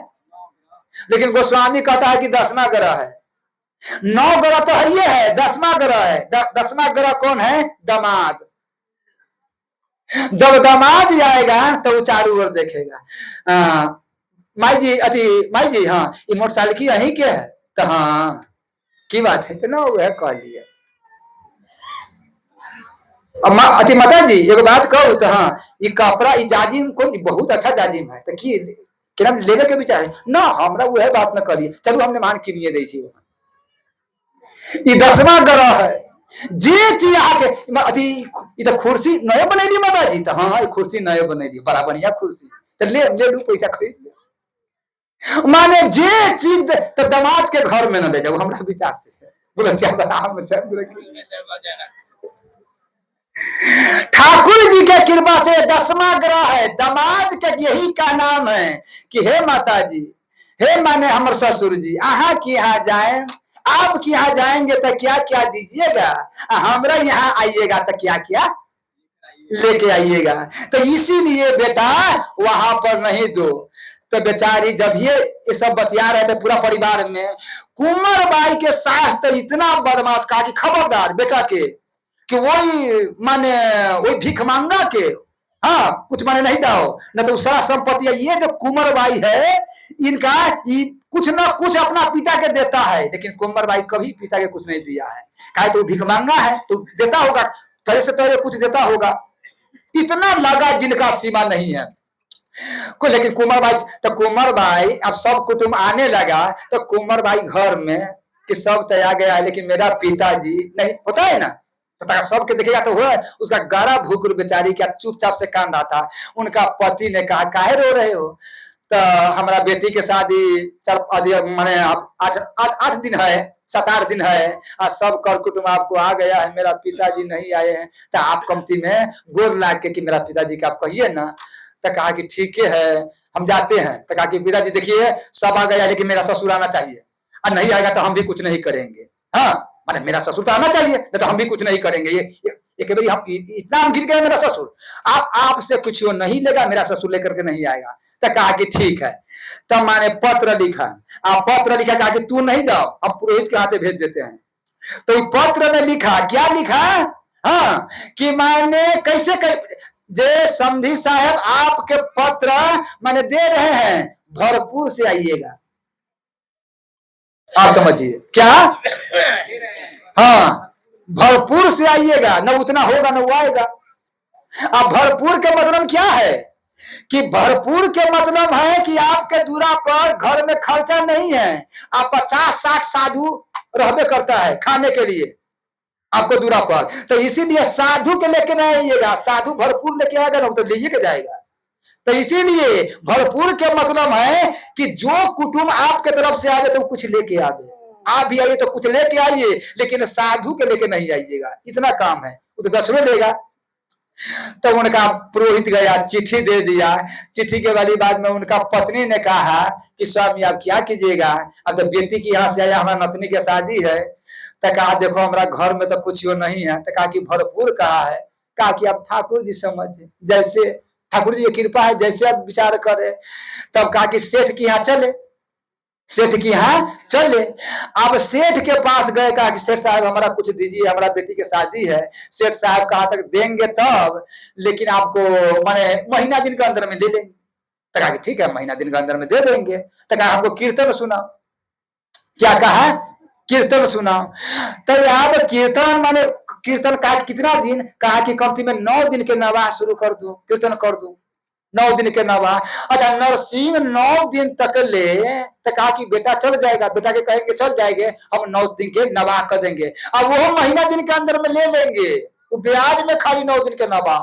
लेकिन गोस्वामी कहता है कि 10वां ग्रह है। 9 ग्रह तो है, ये है 10वां ग्रह है। 10वां ग्रह कौन है? दामाद। जब दामाद जाएगा तो वो चारों ओर देखेगा। माई जी अति माई जी, हाँ ये मोटरसाइकिल की यही के है? तो हाँ की बात है, ना वो है कह लिया। अति माता जी एगो बात कहू तो, हाँ ये कपड़ा ये जाजिम को बहुत अच्छा जाजिम है, तो की लेवे के विचार है ना? हमरा वो है बात न करिए, चलो हमने मान किनिए दै छी। ये 10वां ग्रह है। जे चीज आके अथी ये तो कुर्सी नए बनैली माता जी, तो हाँ ये कुर्सी नए बनैली, बड़ा बढ़िया कुर्सी, तो ले लू पैसा खरीद ले। माने जे चीज तो दामाद के घर में न ले जाओ, हमरा विचार से है। बोले श्याम रामचंद्र की। ठाकुर जी के कृपा से 10वां ग्रह है, दामाद के यही का नाम है कि हे माता जी, हे माने हमर ससुर जी, आहा की यहाँ जाए, आपके यहाँ जाएंगे तो क्या क्या दीजिएगा, हमरा यहाँ आइएगा तो क्या क्या लेके आइएगा। तो इसीलिए बेटा वहां पर नहीं दो। तो बेचारी जब ये सब बतिया रहे थे पूरा परिवार में, कुंवर बाई के सास तो इतना बदमाश कहा कि खबरदार बेटा के कि वही माने वही भिख मांगा के, हाँ कुछ माने नहीं दाओ न तो सारा संपत्ति है। ये जो कुंवर बाई है इनका ये कुछ ना कुछ अपना पिता के देता है, लेकिन कुंवर बाई कभी पिता के कुछ नहीं दिया है। कहा तो भिख मांगा है तो देता होगा, तरह से तरह कुछ देता होगा, इतना लगा जिनका सीमा नहीं है को। लेकिन कुंवर बाई तो कुंवर बाई अब सब कुटुंब आने लगा तो कुंवर बाई घर में कि सब तो आ गया है, लेकिन मेरा पिताजी नहीं होता है ना, तो सबके देखेगा तो हो उसका गारा भूख बेचारी क्या चुपचाप से कान रहा था। उनका पति ने कहा काहे रो रहे हो? तो हमारा बेटी के शादी माने 8 दिन है, 7-8 दिन है, और सब कर कुटुंब आपको आ गया है, मेरा पिताजी नहीं आए हैं, तो आप कमती में गोर लाग के कि मेरा पिताजी का आप कहिए ना। तो कहा कि ठीक है हम जाते हैं। तो कहा कि पिताजी देखिए सब आ गया लेकिन मेरा ससुर आना चाहिए, और नहीं आएगा तो हम भी कुछ नहीं करेंगे। हाँ माने मेरा ससुर तो आना चाहिए, नहीं तो हम भी कुछ नहीं करेंगे। ये एक बारी हम इतना हम गिर गए, मेरा ससुर आप आपसे कुछ नहीं लेगा, मेरा ससुर लेकर के नहीं आएगा। तो कहा कि ठीक है। तब माने पत्र लिखा, आप पत्र लिखा, कहा कि तू नहीं जाओ हम पुरोहित के हाथे भेज देते हैं। तो पत्र में लिखा क्या लिखा? हाँ कि माने कैसे जे समधी साहब आपके पत्र माने दे रहे हैं, भरपूर से आइएगा। आप समझिए क्या? हाँ भरपूर से आइएगा, न उतना होगा न वो आएगा। अब भरपूर के मतलब क्या है कि भरपूर के मतलब है कि आपके दूरा पर घर में खर्चा नहीं है, आप 50-60 साधु रहबे करता है खाने के लिए आपको दूरा पर, तो इसीलिए साधु के लेके नहीं आइएगा, साधु भरपूर लेके आएगा ना तो ले जाएगा। तो इसीलिए भरपूर के मतलब है कि जो कुटुंब आपके तरफ से आवे तो कुछ लेके आवे, आप भी आइए तो कुछ लेके आइए, लेकिन साधु के लेके नहीं आइएगा, इतना काम है। वो तो 10 लेगा। तो उनका पुरोहित गया, चिट्ठी दे दिया। चिट्ठी के वाली बाद में उनका पत्नी ने कहा कि स्वामी आप क्या कीजिएगा, अब तो बेटी की यहाँ से आया, हमारा नतनी की शादी है। तो कहा देखो हमारा घर में तो कुछ वो नहीं है। तो कहा कि भरपूर कहा है? कहा कि आप ठाकुर जी समझ, जैसे ठाकुर जी की कृपा है जैसे आप विचार करें। तब कहा कि सेठ की यहाँ चले, सेठ की यहाँ चले। अब सेठ के पास गए, कहा कि सेठ साहब हमारा कुछ दीजिए, हमारा बेटी की शादी है। सेठ साहब कहा तक देंगे तब, लेकिन आपको माने महीना दिन के अंदर में ले लेंगे। तो कहा कि ठीक है महीना दिन के अंदर में दे देंगे। तो कहा हमको कीर्तन सुनाओ। क्या कहा? कीर्तन सुनाओ। तो अब कीर्तन माने कीर्तन कहा कितना दिन? कहा कि कमती में 9 दिन के नवाह शुरू कर दो, कीर्तन कर दो 9 दिन के नवाह। अच्छा नरसिंह 9 दिन तक ले, तो कहा कि बेटा चल जाएगा, बेटा के कहेंगे चल जाएंगे, हम 9 दिन के नवाह कर देंगे, अब वो महीना दिन के अंदर में ले लेंगे, वो ब्याज में खाली 9 दिन के नवा।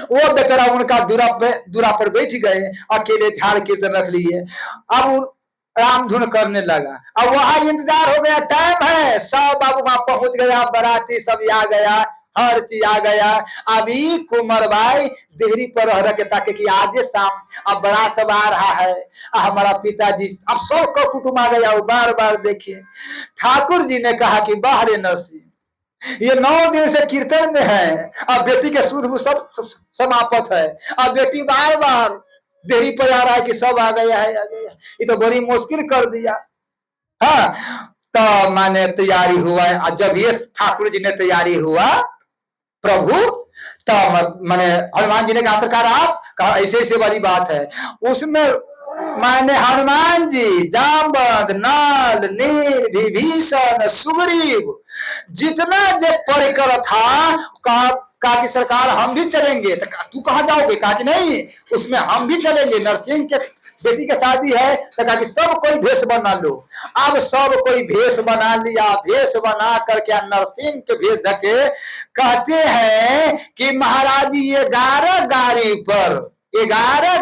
वो बेचारा उनका दूरा पर बैठ गए, अकेले ध्यान कीर्तन रख लिए। अब राम धुन करने लगा। अब वहां इंतजार हो गया, टाइम है, सब बाबू वहां पहुंच गया, बाराती सब आ गया, हर चीज आ गया। अभी कुंवर भाई देहरी पर रह के ताकि कि आज शाम अब बड़ा सब आ रहा है, हमारा पिताजी, अब सबका कुटुंब आ गया। बार बार देखिए ठाकुर जी ने कहा कि बाहरे नरसिंह, ये 9 दिन से कीर्तन में है, अब बेटी के शुद्ध सब समाप्त है, अब बेटी बार बार देरी पर आ रहा है कि सब आ गया है, आ गया। ये तो बड़ी मुश्किल कर दिया। हाँ, तो माने तैयारी हुआ, जब ये ठाकुर जी ने तैयारी हुआ प्रभु, तो माने हनुमान जी ने कहा सरकार आप कहा ऐसे ऐसे वाली बात है। उसमें माने हनुमान जी, जामवंत, नल, नील, विभीषण, सुग्रीव, जितना जो परिकर था, कहा कि सरकार हम भी चलेंगे। तो तू कहाँ जाओगे? कहा कि नहीं, उसमें हम भी चलेंगे, नरसिंह के बेटी की शादी है। तो कहा कि सब कोई भेष बना लो। अब सब कोई भेष बना लिया, भेष बना करके नरसिंह के भेष धके कहते हैं कि महाराज जी 11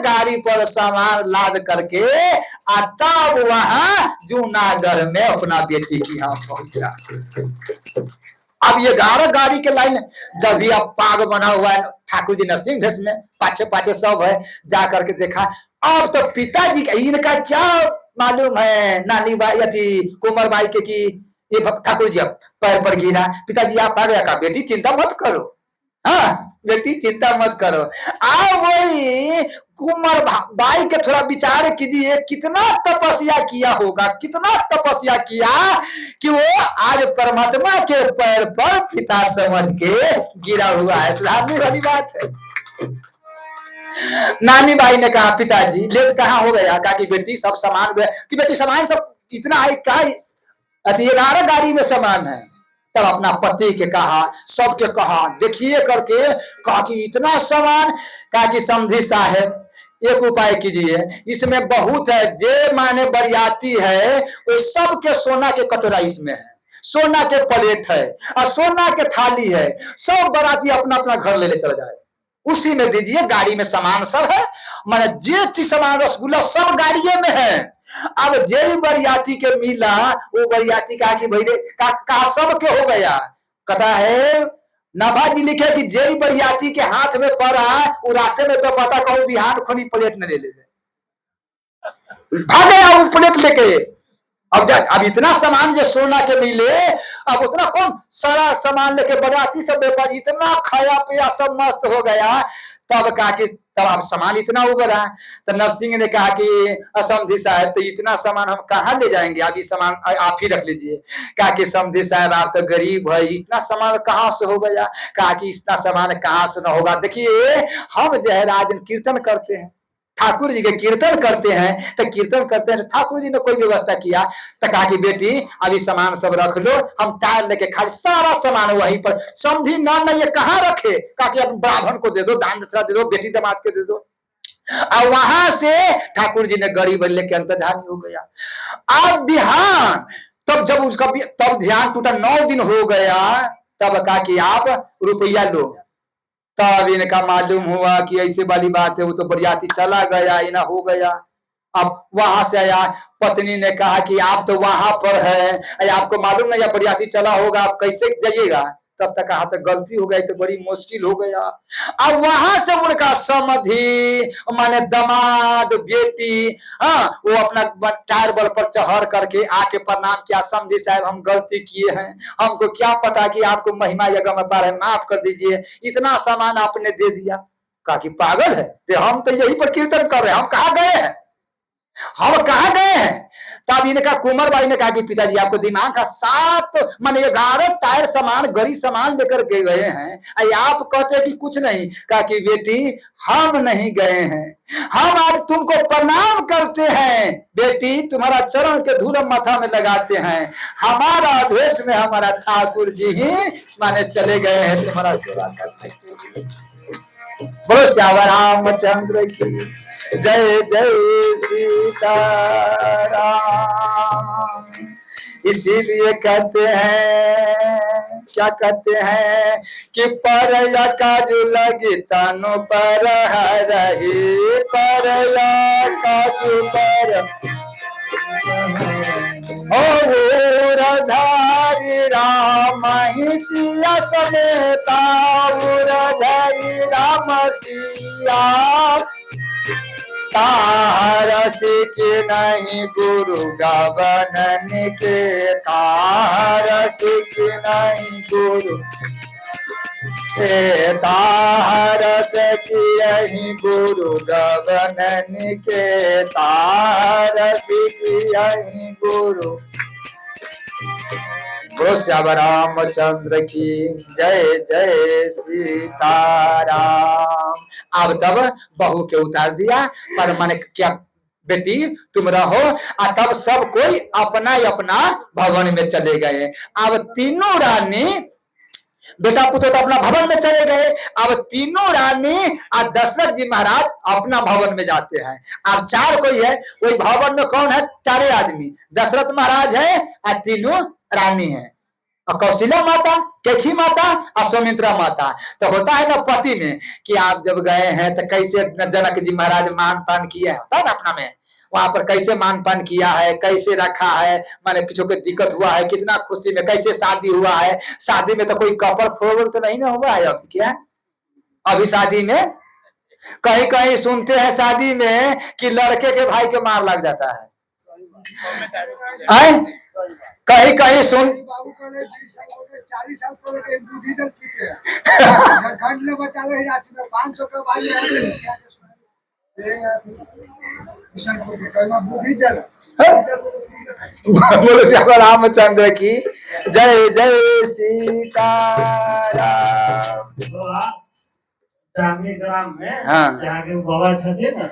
गाड़ी पर सामान लाद करके तब वहां जूनागढ़ में अपना बेटी की यहाँ पहुंचा। अब ये 11 गाड़ी के लाइन, जब भी अब पाग बना हुआ है ठाकुर जी नरसिंह भेष में, पाछे पाछे सब है, जा करके देखा। अब तो पिताजी का इनका क्या मालूम है, नानी बाई अथी कुंवर बाई के की ये ठाकुर जी अब पैर पर गिरा, पिताजी आप आ गया। का बेटी चिंता मत करो, हाँ बेटी चिंता मत करो। आप वही कुंवर बाई के थोड़ा विचार कीजिए, कितना तपस्या किया होगा, कितना तपस्या किया कि वो आज परमात्मा के पैर पर पिता समझ के गिरा हुआ है। इस्लामी वाली बात है। नानी बाई ने कहा पिताजी लेट कहाँ हो गया? कहा कि बेटी सब सामान कि बेटी सामान सब इतना है, क्या 11 गाड़ी में सामान है। तब अपना पति के कहा, सबके कहा, देखिए करके कहा कि इतना सामान। कहा कि समधी साहब एक उपाय कीजिए, इसमें बहुत है, जे माने बरियाती है वो सबके सोना के कटोरा इसमें है, सोना के प्लेट है और सोना के थाली है, सब बराती अपना अपना घर ले चला जाए, उसी में दीजिए। गाड़ी में सामान सब है, माने जे चीज सामान, रसगुल्ला सब गाड़िए में है। अब जय बरियाती के मिला, वो बरियाती कहा कि भाई कहा सब के हो गया। कथा है नाभा जी लिखे कि जय बरियाती के हाथ में पड़ा, वो रास्ते में तो पता कहूं बिहार खोनी प्लेट न ले ले भाग गया वो प्लेट लेके। अब इतना सामान जो सोना के मिले, अब उतना कौन सारा सामान लेके बराती सब व्यापारी इतना खाया पिया सब मस्त हो गया। तब कहा कि तब आप सामान इतना उबरा। तो नरसिंह ने कहा कि समधी साहब तो इतना सामान हम कहाँ ले जाएंगे, अभी सामान आप ही रख लीजिए। कहा कि समधी साहब आप तो गरीब है, इतना सामान कहाँ से हो गया? कहा कि इतना सामान कहाँ से न होगा, देखिए हम जो है राजन कीर्तन करते हैं, ठाकुर जी के कीर्तन करते हैं, तो कीर्तन करते हैं ठाकुर जी ने कोई व्यवस्था किया। तो कहा कि बेटी अभी सामान सब रख लो, हम टायर लेके खाली सारा सामान वहीं पर। समझी ना ये कहाँ रखे? कहा कि अब ब्राह्मण को दे दो, दान दक्षिणा दे दो, बेटी दामाद के दे दो। और वहां से ठाकुर जी ने गरीब लेके अंतर्धानी हो गया। अब बिहान तब जब उसका तब ध्यान टूटा, 9 दिन हो गया, तब कहा कि आप रुपया लो। तब इनका मालूम हुआ कि ऐसे वाली बात है, वो तो बरियाती चला गया, इना हो गया। अब वहां से आया, पत्नी ने कहा कि आप तो वहां पर है, आपको मालूम नहीं बरियाती चला होगा, आप कैसे जाइएगा? तब तक कहा तो गलती हो गई, तो बड़ी मुश्किल हो गया। अब वहां से उनका समधि माने दामाद बेटी, हाँ वो अपना टायर बल पर चढ़ करके आके प्रणाम किया, समधि साहब हम गलती किए हैं, हमको क्या पता कि आपको महिमा यज्ञ में पार है, माफ कर दीजिए, इतना सामान आपने दे दिया। कहा कि पागल है, हम तो यही पर कीर्तन कर रहे हैं, हम कहाँ गए हैं, हम कहा गए हैं? तब इनका कुंवर बाई ने कहा कि पिताजी आपको दिमाग का 7 माने 11 टायर सामान गरी सामान लेकर के गए हैं, आप कहते हैं कि कुछ नहीं। कहा कि बेटी हम नहीं गए हैं, हम आज तुमको प्रणाम करते हैं, बेटी तुम्हारा चरण के धूल माथा में लगाते हैं, हमारा भेष में हमारा ठाकुर जी ही माने चले गए हैं तुम्हारा सेवा करने। बोलो श्याम रामचंद्र की जय जय सीताराम। इसीलिए कहते हैं क्या कहते हैं कि पर काजू लगी तनु पर रही, पर काजू पर धारी राम सिया समेता, धारी राम सिया तार सिख नहीं गुरु गवन के, तार सिख नहीं गुरु तार सिख यही गुरु गवन के, तार सिख यही गुरु। बोलो श्याम रामचंद्र की जय जय सीताराम। अब तब बहू के उतार दिया, पर मन क्या बेटी तुम रहो, और तब सब कोई अपना अपना भवन में चले गए। अब तीनों रानी बेटा पुत्र तो अपना भवन में चले गए, अब तीनों रानी और दशरथ जी महाराज अपना भवन में जाते हैं। अब चार कोई है, वही भवन में कौन है? चारे आदमी, दशरथ महाराज है और तीनों रानी है, और कौशल्या माता, केखी माता और सौमित्रा माता। तो होता है ना पति में कि आप जब गए हैं तो कैसे जनक जी महाराज मान पान किए, होता है ना अपना में, वहां पर कैसे मान पान किया है, कैसे रखा है, माने किसी को दिक्कत हुआ है, कितना खुशी में, कैसे शादी हुआ है। शादी में तो कोई कपल फोड़ तो नहीं ना हुआ है अब क्या? अभी शादी में कहीं कहीं सुनते हैं शादी में कि लड़के के भाई के मार लग जाता है, कहीं कहीं सुन बोलो श्याम रामचंद्र की जय जय सीताराम। ग्राम में जहाँ के बाबा छथे ना,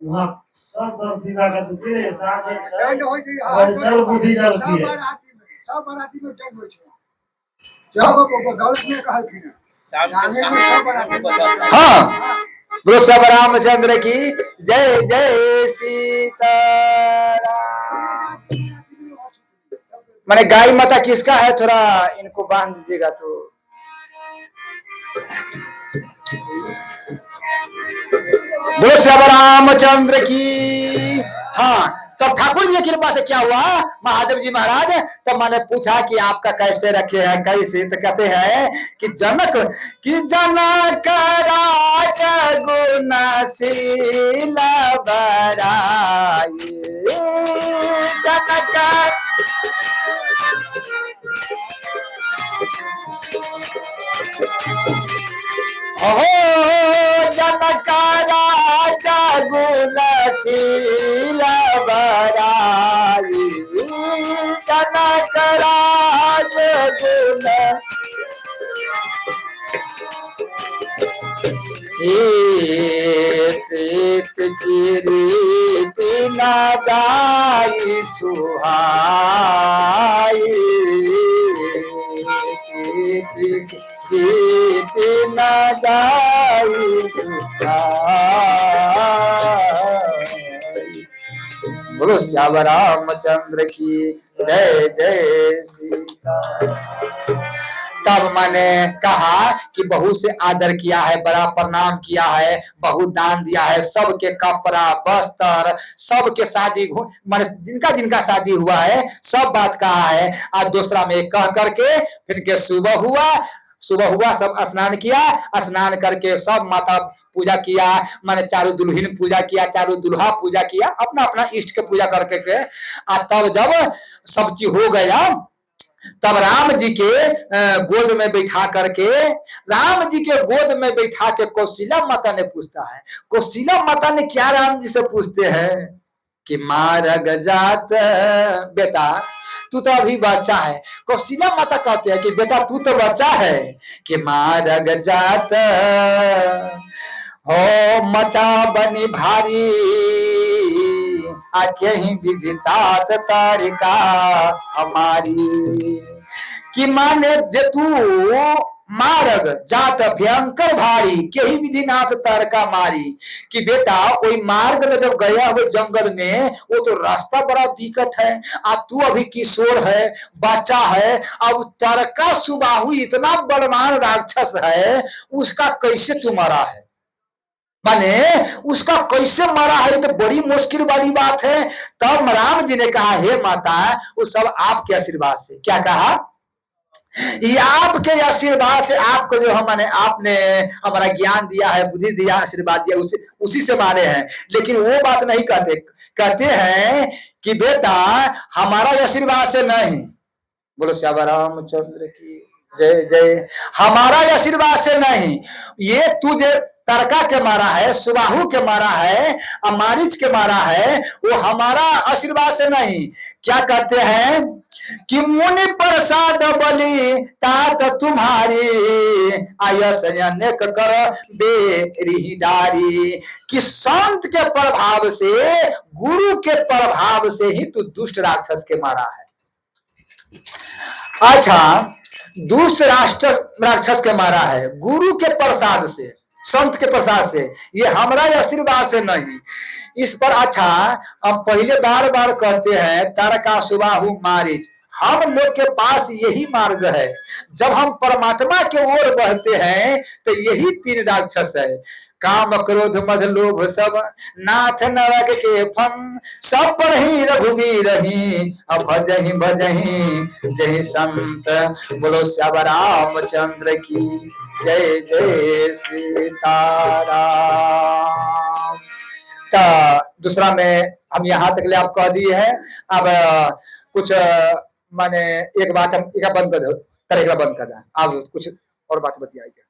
वहाँ सब विवाह का दुखे साथ एक सब बुद्धि जलती है, सब बराती में टंग होय छै, जब गौर में कहल कि हाँ। बोलो श्याम रामचंद्र की जय जय सीताराम। माने गाय माता किसका है, थोड़ा इनको बांध दीजिएगा तो। बोलो श्याम रामचंद्र की। हाँ, तब ठाकुर जी की कृपा से क्या हुआ, महादेव जी महाराज तब मैंने पूछा कि आपका कैसे रखे हैं, कैसे, तो कहते हैं कि जनक राज गुणशील बराई, जनक जनक राज गुणशील बराई, जनक राज गुण प्रीत की रीति न गाई सुहाई, रीति न गाई सुहाई। बोलो श्याम रामचंद्र की जय जय सीता। तब मैंने कहा कि बहू से आदर किया है, बड़ा प्रणाम किया है, बहुत दान दिया है, सबके कपड़ा वस्त्र, सबके शादी मैंने जिनका जिनका शादी हुआ है सब बात कहा है। आज दूसरा में कह करके फिर के सुबह हुआ, सब स्नान किया, स्नान करके सब माता पूजा किया, मैंने चारों दुल्हन पूजा किया, चारों दुल्हा पूजा किया, अपना अपना इष्ट के पूजा करके के। तब जब सब चीज हो गया, तब राम जी के गोद में बैठा करके, राम जी के गोद में बैठा के कौशल्या माता ने पूछता है, कौशल्या माता ने क्या राम जी से पूछते हैं कि मारग जात बेटा तू तो अभी बच्चा है। कौशल्या माता कहते हैं कि बेटा तू तो बच्चा है, कि मारग जात हो मचा बनी भारी, आखे ही विदितात तारिका हमारी, कि माने जे तू मार्ग जात भयंकर भारी के ही विधिनाथ तरका मारी। कि बेटा कोई मार्ग में जब गया हुए जंगल में, वो तो रास्ता बड़ा विकट है, तू अभी किशोर है, बच्चा है, अब तरका सुबाहु इतना बलवान राक्षस है, उसका कैसे तू मरा है, माने उसका कैसे मरा है, तो बड़ी मुश्किल वाली बात है। तब राम जी ने कहा, हे माता, वो सब आपके आशीर्वाद से। क्या कहा? ये आपके आशीर्वाद से, आपको जो हम आपने हमारा ज्ञान दिया है, बुद्धि दिया, आशीर्वाद दिया, उसी से माने हैं। लेकिन वो बात नहीं कहते, कहते हैं कि बेटा हमारा आशीर्वाद से नहीं, बोलो श्याम रामचंद्र की जय जय, हमारा आशीर्वाद से नहीं, ये तुझे तरका के मारा है, सुबाहु के मारा है, मारीच के मारा है, वो हमारा आशीर्वाद से नहीं। क्या कहते हैं कि मुनि प्रसाद बलि तात तुम्हारी, आयस अनेक कर बेरी डारी। कि संत के प्रभाव से, गुरु के प्रभाव से ही तू दुष्ट राक्षस के मारा है। अच्छा, दुष्ट राक्षस के मारा है गुरु के प्रसाद से, संत के प्रसाद से, ये हमारा आशीर्वाद से नहीं। इस पर अच्छा हम पहले बार बार कहते हैं, तरका सुबाहु मारीच, हम लोग के पास यही मार्ग है। जब हम परमात्मा के ओर बढ़ते हैं तो यही 3 राक्षस है, काम क्रोध मद लोभ सब, नाथ नरक के फन, सब पर ही रघुवीर ही, अब भजहि भजहि जय संत। बोलो श्याम रामचंद्र की जय जय सीताराम। तो दूसरा में हम यहाँ तक ले आप कह दिए हैं। अब कुछ माने एक बात हम एक बंद कर दो, तरह बंद कर दे, अब कुछ और बात बतियाइए।